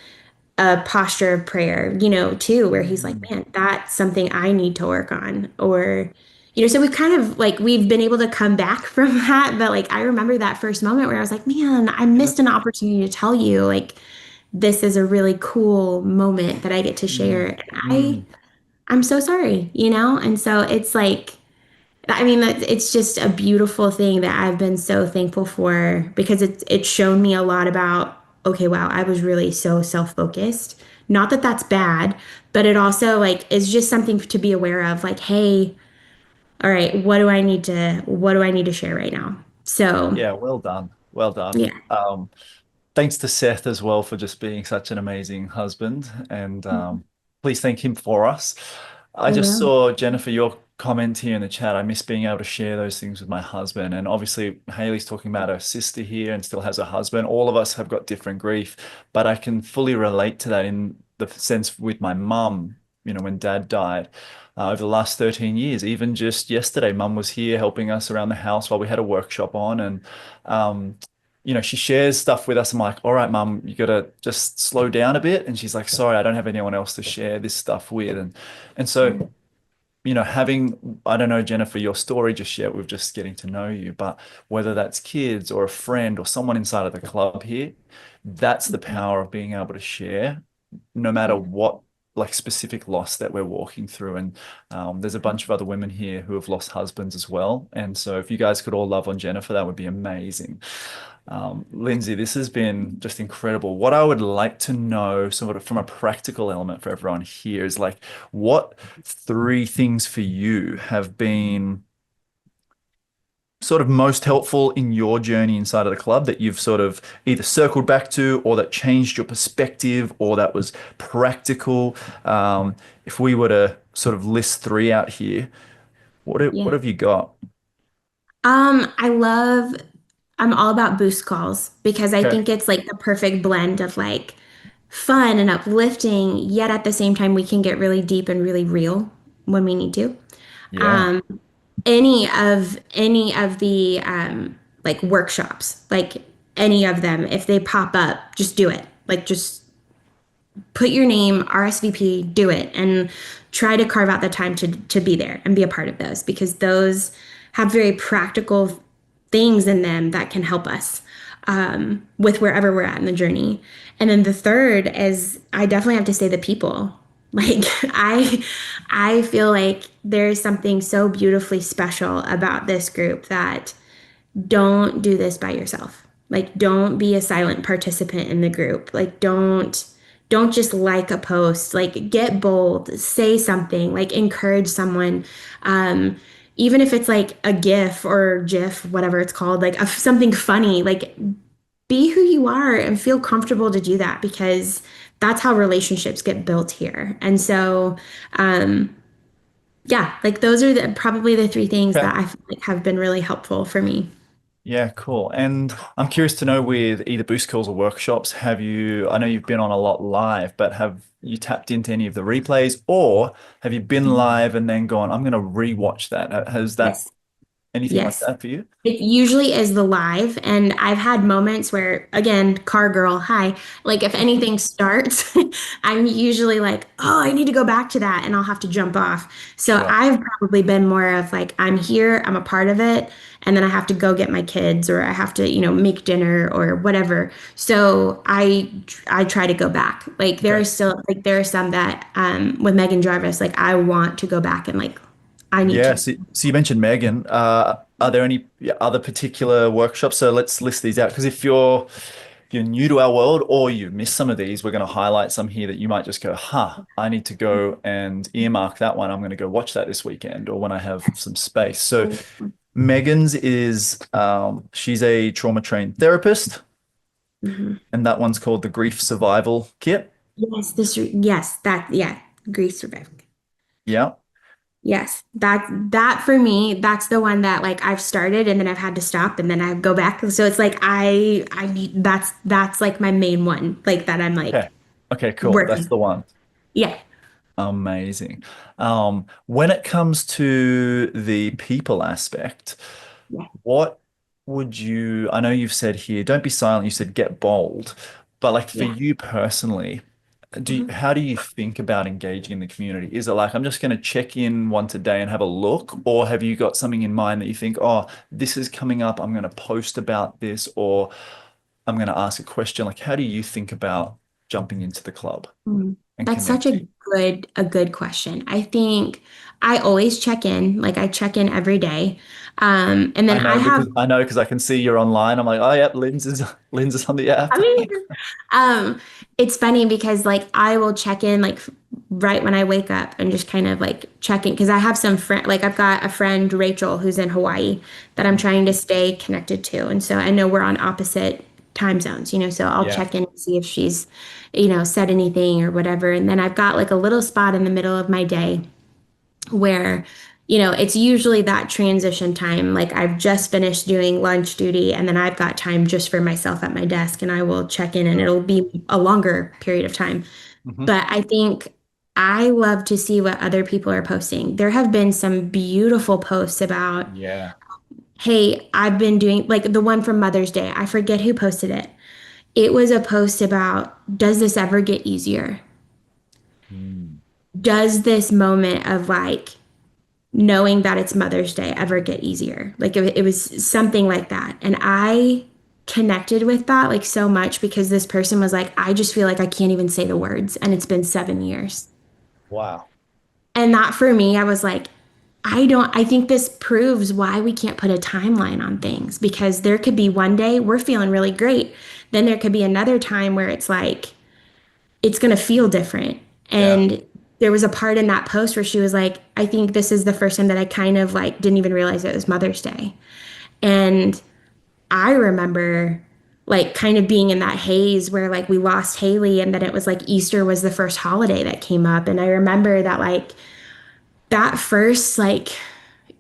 a posture of prayer, too, where he's like, Mm. man, that's something I need to work on. Or, so we've kind of like, we've been able to come back from that. But like, I remember that first moment where I was like, man, I Yeah. missed an opportunity to tell you, like, this is a really cool moment that I get to share. Mm. And Mm. I'm so sorry, And so it's like, I mean, it's just a beautiful thing that I've been so thankful for because it's shown me a lot about, okay, wow, I was really so self-focused. Not that that's bad, but it also like is just something to be aware of, like, hey, all right, what do I need to share right now? So, Yeah, well done. Well done. yeah. Thanks to Seth as well for just being such an amazing husband. And please thank him for us. I I just will. saw, Jennifer, your comment here in the chat. I miss being able to share those things with my husband. And obviously, Haley's talking about her sister here and still has a husband. All of us have got different grief, but I can fully relate to that in the sense with my mum, when dad died. Over the last 13 years, even just yesterday, mum was here helping us around the house while we had a workshop on. And um, she shares stuff with us. I'm like, all right, mum, you gotta just slow down a bit. And she's like, sorry, I don't have anyone else to share this stuff with. And so, having, I don't know, Jennifer, your story just yet, we're just getting to know you, but whether that's kids or a friend or someone inside of the club here, that's the power of being able to share no matter Yeah. what like specific loss that we're walking through. And there's a bunch of other women here who have lost husbands as well. And so if you guys could all love on Jennifer, that would be amazing. Lindsay, this has been just incredible. What I would like to know, sort of from a practical element for everyone here, is like, what three things for you have been sort of most helpful in your journey inside of the club that you've sort of either circled back to or that changed your perspective or that was practical? If we were to sort of list three out here, what Yeah. have you got? I love, I'm all about boost calls because I Okay. think it's like the perfect blend of like fun and uplifting, yet at the same time we can get really deep and really real when we need to. Yeah. Um, any of the like workshops, like any of them, if they pop up, just do it. Like just put your name, RSVP, do it, and try to carve out the time to be there and be a part of those because those have very practical things in them that can help us with wherever we're at in the journey. And then the third is I definitely have to say the people. Like I feel like there's something so beautifully special about this group that don't do this by yourself. Like don't be a silent participant in the group. Like don't just like a post. Like get bold, say something, like encourage someone. Um Even if it's like a GIF or GIF, whatever it's called, like something funny, like be who you are and feel comfortable to do that because that's how relationships get built here. And so, yeah, like those are probably the three things Okay. that I feel like have been really helpful for me. Yeah, cool. And I'm curious to know with either boost calls or workshops, I know you've been on a lot live, but have you tapped into any of the replays or have you been live and then gone, I'm going to rewatch that? Has that Yes. anything like Yes. that for you? It usually is the live, and I've had moments where, again, car girl, hi. Like if anything starts, I'm usually like, oh, I need to go back to that, and I'll have to jump off. So Sure. I've probably been more of like, I'm here, I'm a part of it, and then I have to go get my kids, or I have to, make dinner or whatever. So I try to go back. Like there Okay. are still like there are some that with Megan Jarvis, like I want to go back and like I need Yeah, to. so you mentioned Megan. Are there any other particular workshops? So let's list these out because if you're new to our world or you've missed some of these, we're going to highlight some here that you might just go, huh, I need to go and earmark that one. I'm going to go watch that this weekend or when I have some space. So Megan's is she's a trauma trained therapist, Mhm. and that one's called the Grief Survival Kit. Yes, yeah, grief survival. Yeah. Yes, that for me, that's the one that like I've started and then I've had to stop and then I go back. So it's like I need that's like my main one, like that I'm like Okay. Okay, cool. That's working. the one. Yeah. Amazing. When it comes to the people aspect, Yeah. what I know you've said here, don't be silent, you said get bold, but like for Yeah. you personally, Mhm. how do you think about engaging in the community? Is it like I'm just going to check in once a day and have a look, or have you got something in mind that you think, oh, this is coming up, I'm going to post about this, or I'm going to ask a question? Like, how do you think about jumping into the club and That's such a connecting? good question. I think I always check in, like I check in every day. And then I know because I can see you're online. I'm like, oh, yep, Lynn's is on the I app. mean, it's funny because like I will check in like right when I wake up and just kind of like check in because I have some friend like I've got a friend Rachel who's in Hawaii that I'm trying to stay connected to. And so I know we're on opposite time zones, so I'll Yeah. check in and see if she's, said anything or whatever. And then I've got like a little spot in the middle of my day where it's usually that transition time. Like I've just finished doing lunch duty and then I've got time just for myself at my desk and I will check in and Sure. it'll be a longer period of time. Hmm. But I think I love to see what other people are posting. There have been some beautiful posts about, Yeah. hey, I've been doing like the one from Mother's Day. I forget who posted it. It was a post about, does this ever get easier? Mm. Does this moment of like knowing that it's Mother's Day ever get easier? Like it was something like that. And I connected with that like so much because this person was like, I just feel like I can't even say the words and it's been 7 years. Wow. And that for me, I was like, I think this proves why we can't put a timeline on things because there could be one day we're feeling really great. Then there could be another time where it's like, it's going to feel different. Yeah. And there was a part in that post where she was like, I think this is the first time that I kind of like didn't even realize it was Mother's Day. And I remember like kind of being in that haze where like we lost Hailey and then it was like Easter was the first holiday that came up. And I remember that like that first like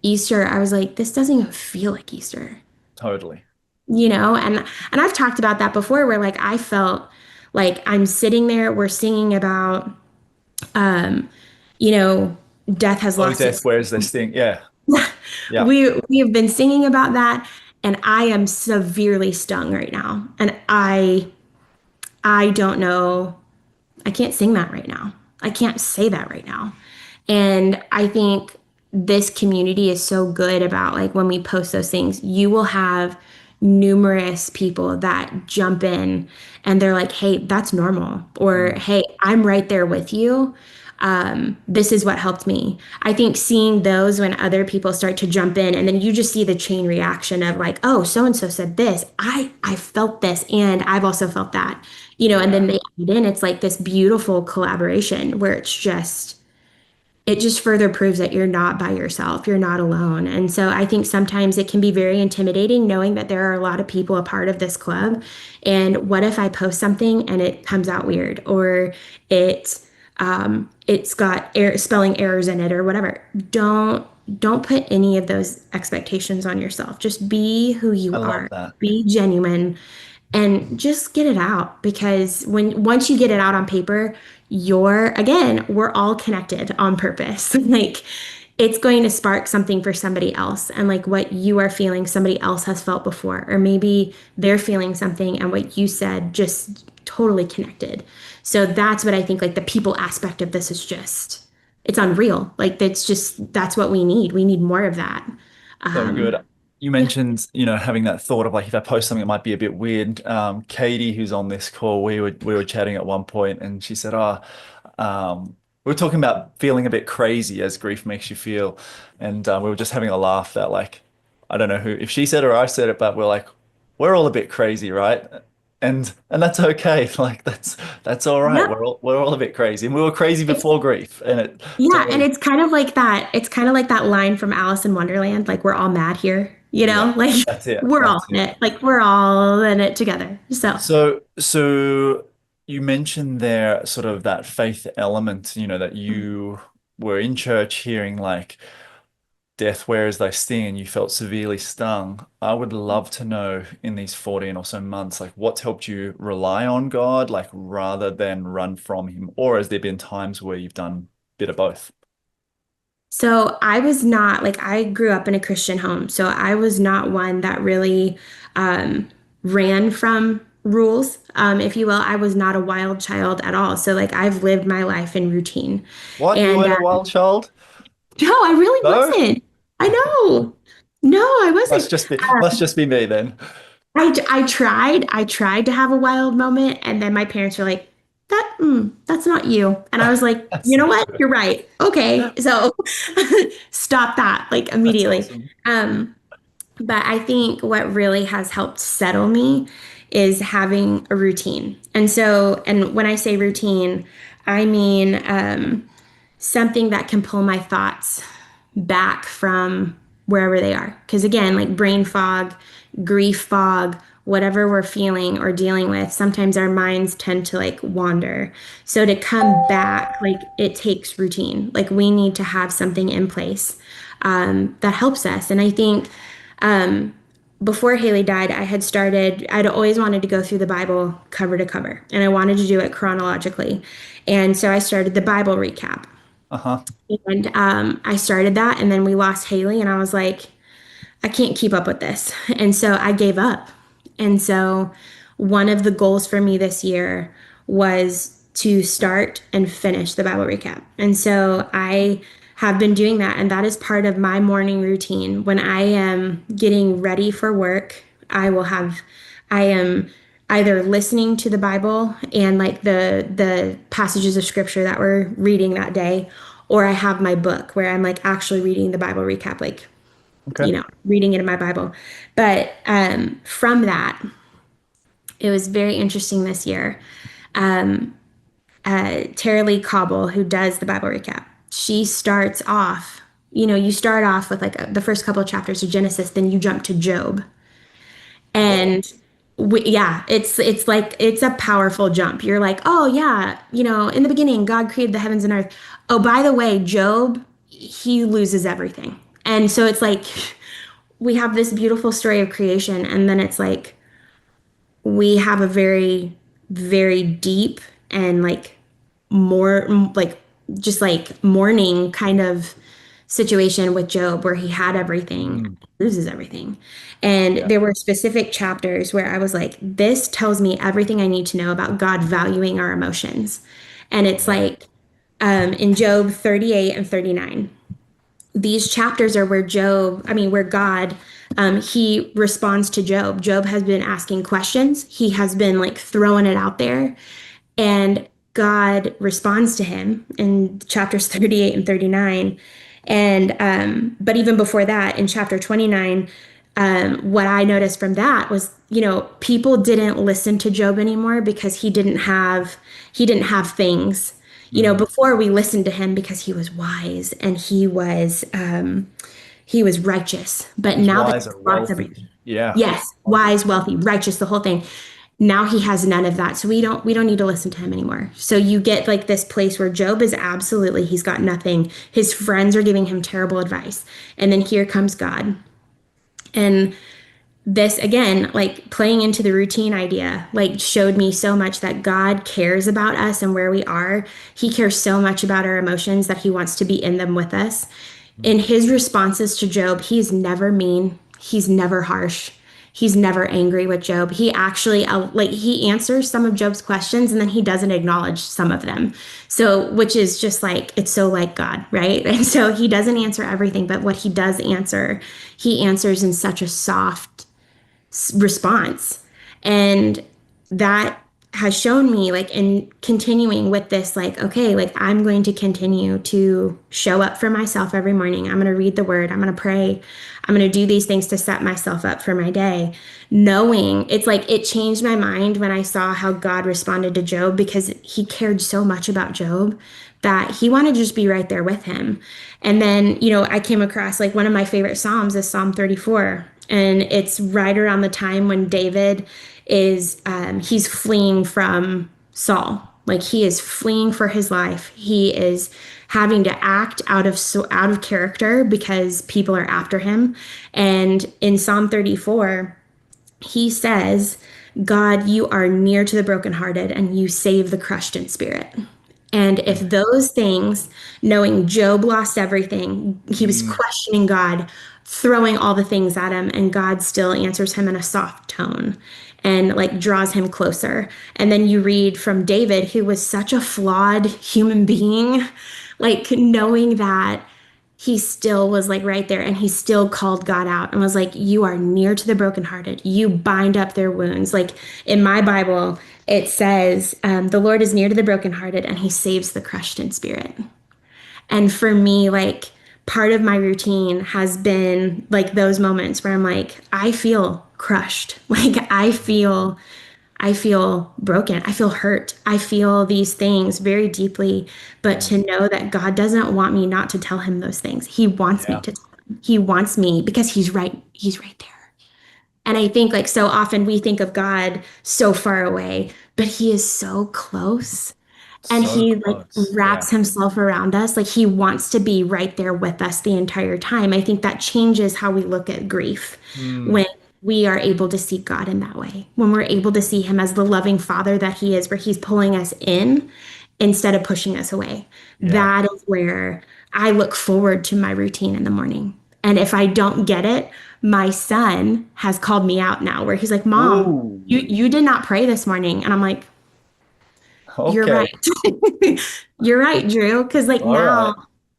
Easter, I was like, this doesn't even feel like Easter, Totally. and I've talked about that before where like I felt like I'm sitting there, we're singing about um, you know, death has Oh, lost death, its. where's this thing? Yeah. Yeah. We have been singing about that, and I am severely stung right now, and I don't know. I can't sing that right now. I can't say that right now. And I think this community is so good about like when we post those things, you will have numerous people that jump in and they're like, hey, that's normal. Or Mm. hey, I'm right there with you. This is what helped me. I think seeing those when other people start to jump in and then you just see the chain reaction of like, oh, so and so said this. I felt this and I've also felt that. And then Yeah. they add in, it's like this beautiful collaboration where it just further proves that you're not by yourself, you're not alone. And so I think sometimes it can be very intimidating knowing that there are a lot of people a part of this club. And what if I post something and it comes out weird or it's got spelling errors in it or whatever? Don't put any of those expectations on yourself. Just be who I you love are. that. Be genuine and just get it out because once you get it out on paper, we're all connected on purpose. Like it's going to spark something for somebody else and like what you are feeling somebody else has felt before or maybe they're feeling something and what you said just totally connected. So that's what I think like the people aspect of this is just it's unreal. Like that's what we need more of that. So good. um You yeah. mentioned, having that thought of like if I post something that might be a bit weird. Katie, who's on this call, we were chatting at one point, and she said, "Oh, we were talking about feeling a bit crazy as grief makes you feel, and we were just having a laugh that like I don't know who if she said it or I said it, but we're like we're all a bit crazy, right? And that's okay. Like that's all right. Yep. We're all a bit crazy, and we were crazy It's before grief, and it Yeah, and totally it's kind of like that. It's kind of like that line from Alice in Wonderland, like we're all mad here, yeah. Like That's it. we're all That's in it. it. Like we're all in it together. So, So you mentioned there sort of that faith element, that you were in church hearing like death whereas thy sting and you felt severely stung. I would love to know in these 14 or so months, like what's helped you rely on God, like rather than run from him, or has there been times where you've done a bit of both? so I was not like I grew up in a Christian home, so I was not one that really um, ran from rules, if you will. I was not a wild child at all. So like I've lived my life in routine, What? You and weren't a wild child? no, I really No? wasn't. I know. No, I wasn't. Must just be me then. I tried to have a wild moment, and then my parents were like, that's not you." And I was like, That's "You know not what? good. You're right. Okay, so stop that like That's immediately." awesome. Um, but I think what really has helped settle me is having a routine. And when I say routine, I mean something that can pull my thoughts back from wherever they are. Because again, like brain fog, grief fog, whatever we're feeling or dealing with, sometimes our minds tend to like wander. So to come back, like it takes routine. Like we need to have something in place that helps us. And I think um, before Hailey died, I'd always wanted to go through the Bible cover to cover, and I wanted to do it chronologically. And so I started the Bible recap. Uh-huh. And I started that, and then we lost Hailey, and I was like, I can't keep up with this. And so I gave up. And so one of the goals for me this year was to start and finish the Bible recap. And so I have been doing that. And that is part of my morning routine. When I am getting ready for work, I am either listening to the Bible and like the passages of scripture that we're reading that day, or I have my book where I'm like actually reading the Bible recap, like Okay. reading it in my Bible. But from that, it was very interesting this year. Tara Lee Cobble, who does the Bible recap, she starts off, you start off with like the first couple of chapters of Genesis, then you jump to Job. Whoa. And yeah, it's like it's a powerful jump. You're like, oh yeah, in the beginning, God created the heavens and earth. Oh, by the way, Job, he loses everything. And so it's like we have this beautiful story of creation, and then it's like we have a very, very deep and like more like just like mourning kind of situation with Job where he had everything, Mm, loses everything. And yeah. there were specific chapters where I was like, this tells me everything I need to know about God valuing our emotions. And it's Yeah. like in Job 38 and 39, these chapters are where God, he responds to Job. Job has been asking questions. He has been like throwing it out there, and God responds to him in chapters 38 and 39. And but even before that, in chapter 29, what I noticed from that was, people didn't listen to Job anymore because he didn't have things. Mm. Before we listened to him because he was wise and he was righteous. But He's now that wise he's and lost wealthy. everything, Yeah. yes, wise, wealthy, righteous, the whole thing. Now he has none of that. So we don't need to listen to him anymore. So you get like this place where Job is absolutely, he's got nothing. His friends are giving him terrible advice. And then here comes God. And this again, like playing into the routine idea, like showed me so much that God cares about us and where we are. He cares so much about our emotions that he wants to be in them with us. Mm. In his responses to Job, he's never mean, he's never harsh. He's never angry with Job. He actually like he answers some of Job's questions and then he doesn't acknowledge some of them. So, which is just like it's so like God, right? And so he doesn't answer everything, but what he does answer, he answers in such a soft response. And that has shown me like in continuing with this, like, okay, like I'm going to continue to show up for myself every morning. I'm going to read the word. I'm going to pray. I'm going to do these things to set myself up for my day. Knowing it's like it changed my mind when I saw how God responded to Job because he cared so much about Job that he wanted to just be right there with him. And then, I came across like one of my favorite Psalms is Psalm 34. And it's right around the time when David he's fleeing from Saul. Like he is fleeing for his life. He is having to act out of character because people are after him. And in Psalm 34, he says, God, you are near to the brokenhearted and you save the crushed in spirit. And if those things, knowing Job lost everything, he was Mm, questioning God, throwing all the things at him, and God still answers him in a soft tone and like draws him closer. And then you read from David, who was such a flawed human being, like knowing that he still was like right there and he still called God out and was like, you are near to the brokenhearted. You bind up their wounds. Like in my Bible, it says, the Lord is near to the brokenhearted and he saves the crushed in spirit. And for me, like part of my routine has been like those moments where I'm like, I feel crushed. Like I feel broken. I feel hurt. I feel these things very deeply, but mm, to know that God doesn't want me not to tell him those things. He wants me yeah. to tell him. He wants me because he's right there. And I think like so often we think of God so far away, but he is so close and So he like close. Yeah. wraps himself around us. Like he wants to be right there with us the entire time. I think that changes how we look at grief Mm, when we are able to see God in that way. When we're able to see him as the loving father that he is, where he's pulling us in instead of pushing us away. yeah. That is where I look forward to my routine in the morning. And if I don't get it, my son has called me out now where he's like, Mom, you Ooh. you did not pray this morning. And I'm like, you're Okay. right. You're right, Drew. Because like All right. now,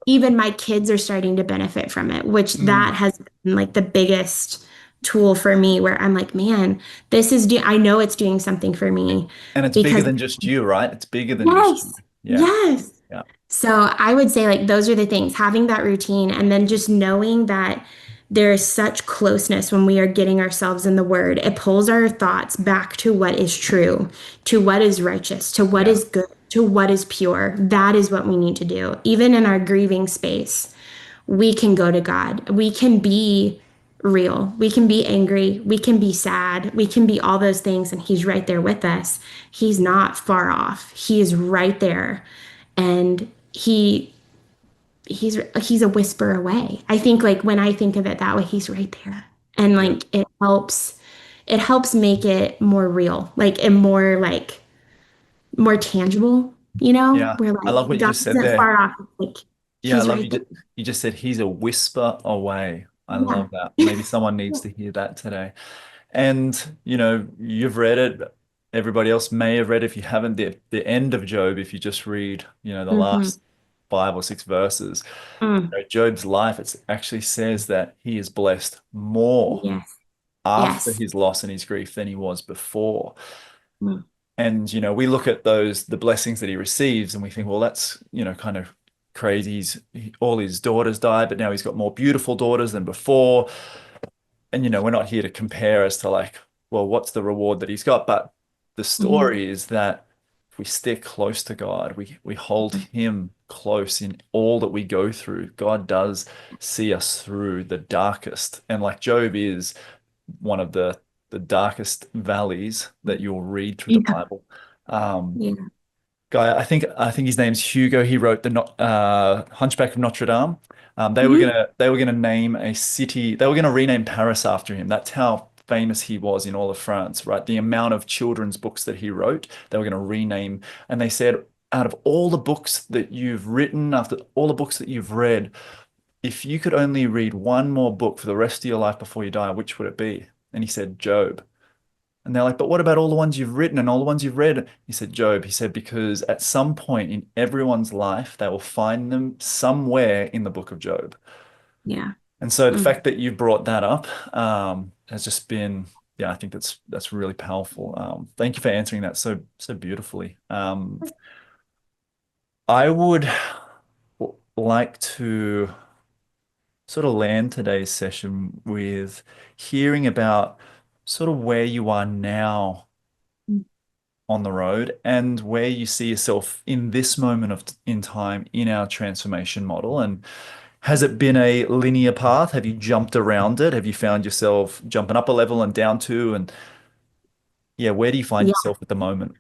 even my kids are starting to benefit from it, which Mm. that has been like the biggest tool for me where I'm like, man, I know it's doing something for me And it's bigger because than just you, right? It's bigger than just you. yes, Yeah. yes. Yeah. So I would say like those are the things, having that routine and then just knowing that there is such closeness when we are getting ourselves in the word. It pulls our thoughts back to what is true, to what is righteous, to what Yeah. is good, to what is pure. That is what we need to do. Even in our grieving space, we can go to God. We can be real. We can be angry. We can be sad. We can be all those things, and He's right there with us. He's not far off. He is right there, and he's a whisper away. I think like when I think of it that way, He's right there, and Yeah. like it helps make it more real, like and more tangible. Yeah. Where I love like what you God just said isn't there. far off. Like Yeah, I He's love right there. you just said he's a whisper away. I Yeah. love that. Maybe someone needs to hear that today. And, you've read it. Everybody else may have read, if you haven't, the end of Job, if you just read, the Hmm. last 5 or 6 verses. Mm. Job's life, it actually says that he is blessed more Yes. after Yes. his loss and his grief than he was before. Mm. And, we look at the blessings that he receives and we think, well, that's, kind of crazy. All his daughters died, but now he's got more beautiful daughters than before. And, we're not here to compare as to like, well, what's the reward that he's got? But the Mhm. story is that if we stick close to God, we hold him close in all that we go through. God does see us through the darkest. And like Job is one of the darkest valleys that you'll read through the Yeah. Bible. Um, Yeah. guy, I think his name's Hugo. He wrote the Hunchback of Notre Dame. They were Mhm. gonna name a city. They were gonna rename Paris after him. That's how famous he was in all of France, right? The amount of children's books that he wrote, they were gonna rename. And they said, out of all the books that you've written, after all the books that you've read, if you could only read one more book for the rest of your life before you die, which would it be? And he said, Job. And they're like, but what about all the ones you've written and all the ones you've read? He said, Job. He said, because at some point in everyone's life, they will find them somewhere in the book of Job. Yeah. And so the Mm. fact that you brought that up has just been yeah, I think that's really powerful. Thank you for answering that so beautifully. I would like to sort of land today's session with hearing about sort of where you are now on the road and where you see yourself in this moment of in time in our transformation model. And has it been a linear path? Have you jumped around it? Have you found yourself jumping up a level and down two? And yeah, where do you find Yeah. yourself at the moment?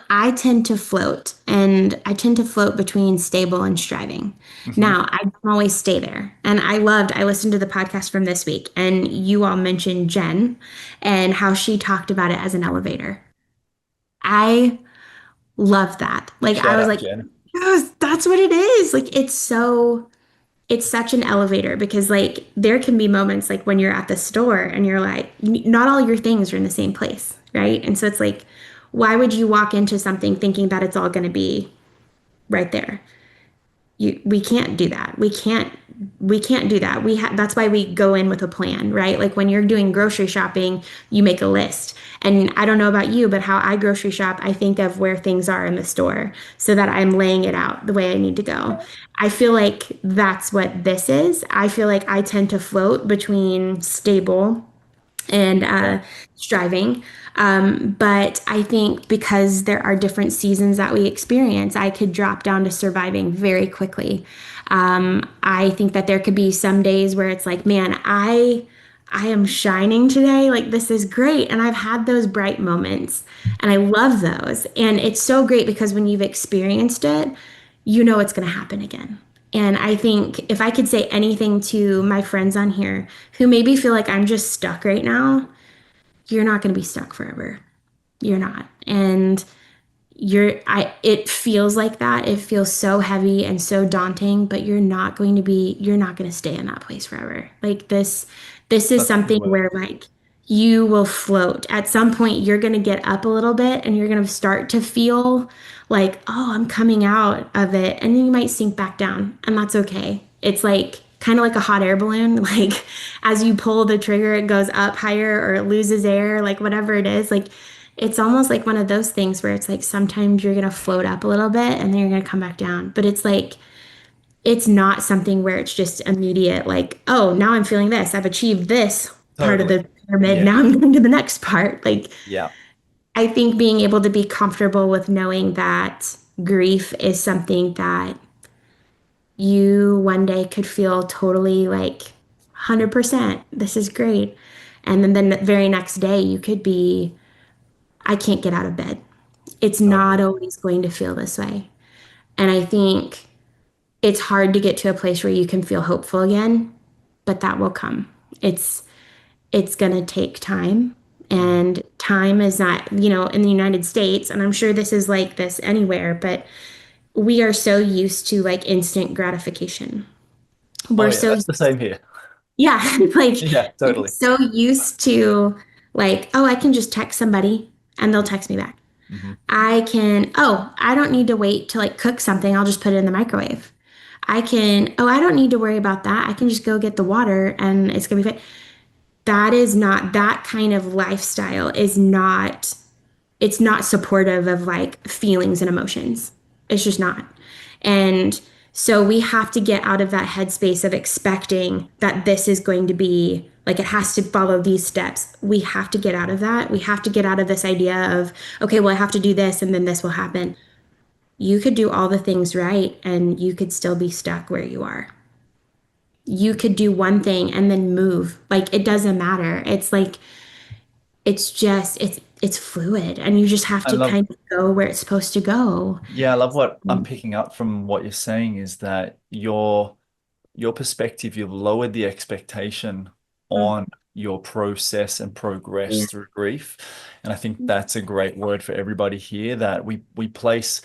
I tend to float, and I tend to float between stable and striving. Hmm. Now, I don't always stay there. And I listened to the podcast from this week, and you all mentioned Jen and how she talked about it as an elevator. I love that. Like, I Shout was out, like, Jen. yes, that's what it is. Like, it's such an elevator because, like, there can be moments like when you're at the store and you're like, not all your things are in the same place, right? And so it's like, why would you walk into something thinking that it's all going to be right there? We can't do that. We can't do that. That's why we go in with a plan, right? Like when you're doing grocery shopping, you make a list. And I don't know about you, but how I grocery shop, I think of where things are in the store so that I'm laying it out the way I need to go. I feel like that's what this is. I feel like I tend to float between stable and Yeah, striving. But I think because there are different seasons that we experience, I could drop down to surviving very quickly. I think that there could be some days where it's like, man, I am shining today. Like this is great. And I've had those bright moments and I love those. And it's so great because when you've experienced it, you know it's going to happen again. And I think if I could say anything to my friends on here who maybe feel like I'm just stuck right now, you're not going to be stuck forever. You're not. And it feels like that. It feels so heavy and so daunting, but you're not going to stay in that place forever. Like this is that's a good something word. where like you will float. At some point, you're going to get up a little bit and you're going to start to feel like, oh, I'm coming out of it. And then you might sink back down, and that's okay. It's like kind of like a hot air balloon. Like as you pull the trigger, it goes up higher or it loses air, like whatever it is. Like it's almost like one of those things where it's like sometimes you're gonna float up a little bit and then you're gonna come back down. But it's like it's not something where it's just immediate, like, oh, now I'm feeling this. I've achieved this part of Totally. the pyramid. Yeah. Now I'm going to the next part. Like Yeah. I think being able to be comfortable with knowing that grief is something that you one day could feel totally like 100%. This is great. And then the very next day you could be, I can't get out of bed. It's not Totally. always going to feel this way. And I think it's hard to get to a place where you can feel hopeful again, but that will come. It's going to take time. Mm. And time is not, in the United States, and I'm sure this is like this anywhere, but we are so used to like instant gratification. Oh We're yeah, so that's the same here. Yeah, like Yeah, we're totally. so used to like, oh, I can just text somebody and they'll text me back. Hmm. I don't need to wait to like cook something. I'll just put it in the microwave. I don't need to worry about that. I can just go get the water and it's gonna be fine. That is not, that kind of lifestyle is not, it's not supportive of like feelings and emotions. It's just not. And so we have to get out of that headspace of expecting that this is going to be like it has to follow these steps. We have to get out of that. We have to get out of this idea of, okay, well, I have to do this and then this will happen. You could do all the things right and you could still be stuck where you are. You could do one thing and then move. Like it doesn't matter. It's like it's fluid and you just have I to love kind of go where it's supposed to go. Yeah, I love what I'm picking up from what you're saying is that your perspective, you've lowered the expectation on your process and progress Yeah. through grief. And I think that's a great word for everybody here that we place,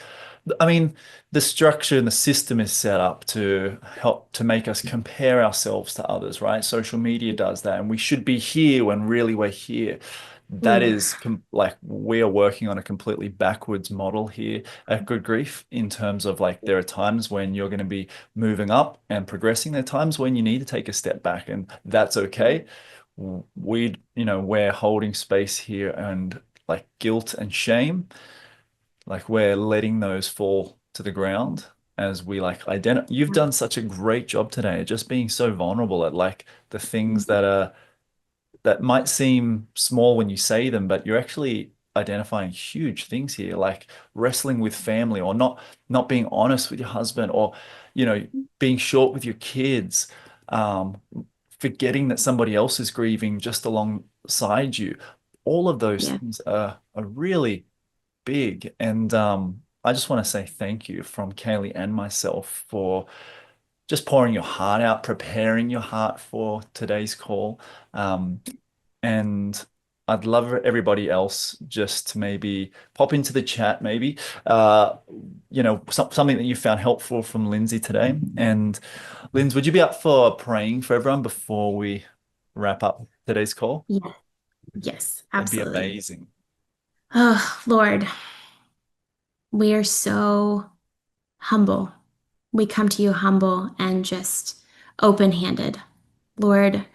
I mean, the structure and the system is set up to help to make us compare ourselves to others, right? Social media does that, and we should be here when really we're here. That Mm. is like we are working on a completely backwards model here at Good Grief in terms of like there are times when you're going to be moving up and progressing. There are times when you need to take a step back, and that's okay. we're holding space here, and like guilt and shame, like we're letting those fall to the ground as we like identify. You've done such a great job today at just being so vulnerable at like the things that might seem small when you say them, but you're actually identifying huge things here, like wrestling with family, or not being honest with your husband, or being short with your kids, um, forgetting that somebody else is grieving just alongside you. All of those Yeah. things are really big, and I just want to say thank you from Kaylee and myself for just pouring your heart out, preparing your heart for today's call. Um, and I'd love everybody else just to maybe pop into the chat, maybe, something that you found helpful from Lindsay today. And Linz, would you be up for praying for everyone before we wrap up today's call? Yeah. Yes, That'd be absolutely. amazing. Oh, Lord, we are so humble. We come to you humble and just open-handed. Lord,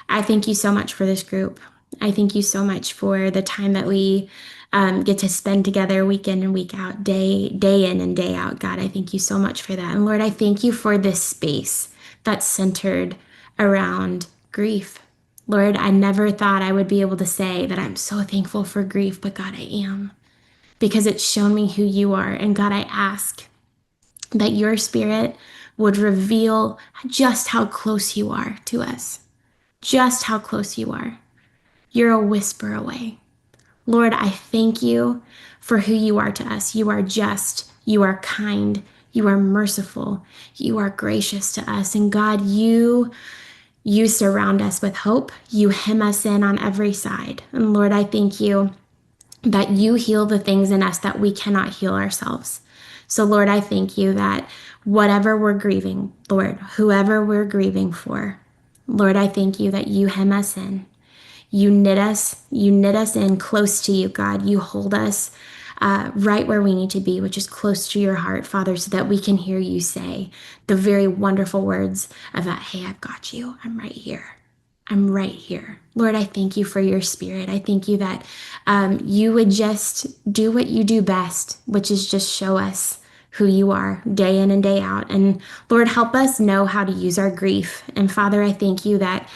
I thank you so much for this group. I thank you so much for the time that we get to spend together week in and week out, day in and day out. God, I thank you so much for that. And Lord, I thank you for this space that's centered around grief. Lord, I never thought I would be able to say that I'm so thankful for grief, but God, I am because it's shown me who you are. And God, I ask that your spirit would reveal just how close you are to us, just how close you are. You're a whisper away. Lord, I thank you for who you are to us. You are just, you are kind, you are merciful, you are gracious to us. And God, you surround us with hope. You hem us in on every side. And Lord, I thank you that you heal the things in us that we cannot heal ourselves. So, Lord, I thank you that whatever we're grieving, Lord, whoever we're grieving for, Lord, I thank you that you hem us in. You knit us in close to you, God. You hold us right where we need to be, which is close to your heart, Father, so that we can hear you say the very wonderful words of that, hey, I've got you. I'm right here. I'm right here. Lord, I thank you for your spirit. I thank you that you would just do what you do best, which is just show us who you are day in and day out. And Lord, help us know how to use our grief. And Father, I thank you that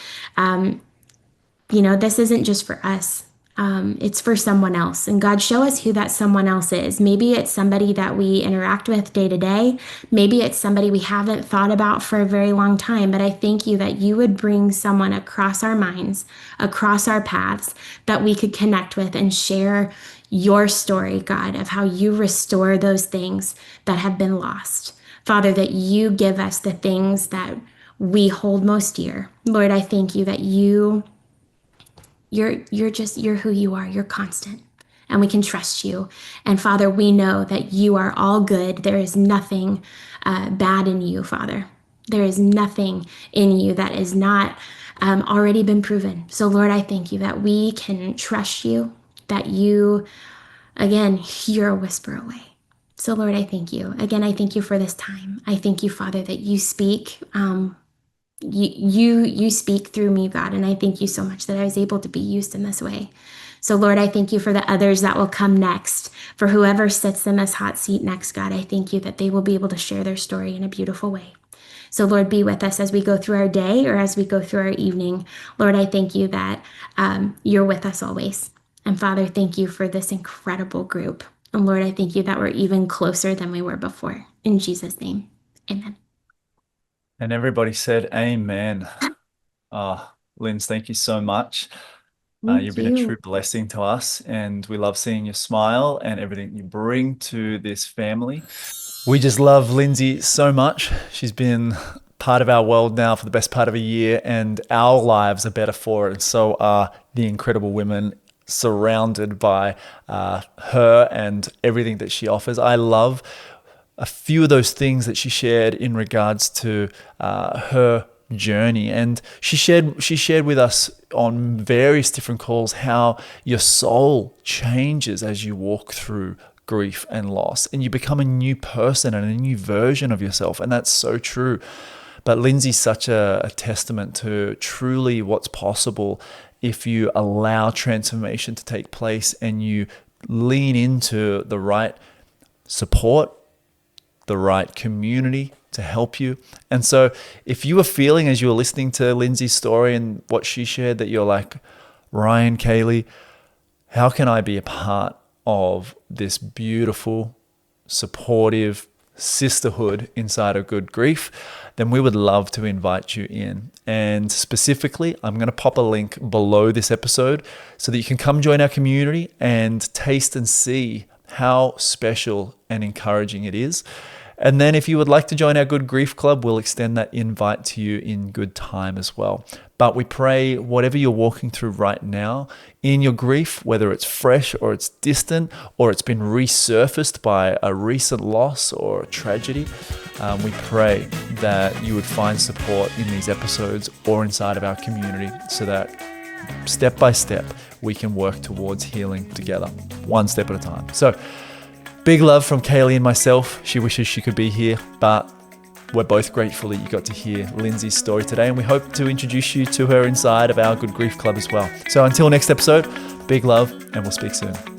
this isn't just for us. It's for someone else. And God, show us who that someone else is. Maybe it's somebody that we interact with day to day. Maybe it's somebody we haven't thought about for a very long time. But I thank you that you would bring someone across our minds, across our paths, that we could connect with and share your story, God, of how you restore those things that have been lost. Father, that you give us the things that we hold most dear. Lord, I thank you that you're who you are. You're constant. And we can trust you. And Father, we know that you are all good. There is nothing bad in you, Father. There is nothing in you that is not already been proven. So, Lord, I thank you that we can trust you, that you, again, you're a whisper away. So, Lord, I thank you. Again, I thank you for this time. I thank you, Father, that you speak. You speak through me, God, and I thank you so much that I was able to be used in this way. So, Lord, I thank you for the others that will come next, for whoever sits in this hot seat next, God. I thank you that they will be able to share their story in a beautiful way. So, Lord, be with us as we go through our day or as we go through our evening. Lord, I thank you that you're with us always. And Father, thank you for this incredible group. And Lord, I thank you that we're even closer than we were before. In Jesus' name, amen. And everybody said amen. Linz, thank you so much. You've Thank been a true you. blessing to us, and we love seeing your smile and everything you bring to this family. We just love Lindsay so much. She's been part of our world now for the best part of a year, and our lives are better for it. And so are the incredible women surrounded by her and everything that she offers. I love a few of those things that she shared in regards to her journey, and she shared with us on various different calls how your soul changes as you walk through grief and loss, and you become a new person and a new version of yourself. And that's so true. But Lindsay's such a testament to truly what's possible if you allow transformation to take place and you lean into the right support, the right community to help you. And so if you were feeling as you were listening to Lindsay's story and what she shared that you're like, Ryan, Hailey, how can I be a part of this beautiful, supportive sisterhood inside of Good Grief? Then we would love to invite you in. And specifically, I'm going to pop a link below this episode so that you can come join our community and taste and see how special and encouraging it is. And then if you would like to join our Good Grief Club, we'll extend that invite to you in good time as well. But we pray whatever you're walking through right now in your grief, whether it's fresh or it's distant or it's been resurfaced by a recent loss or a tragedy, we pray that you would find support in these episodes or inside of our community so that step by step we can work towards healing together, one step at a time. So big love from Hailey and myself. She wishes she could be here, but we're both grateful that you got to hear Lindsay's story today, and we hope to introduce you to her inside of our Good Grief Club as well. So until next episode, big love, and we'll speak soon.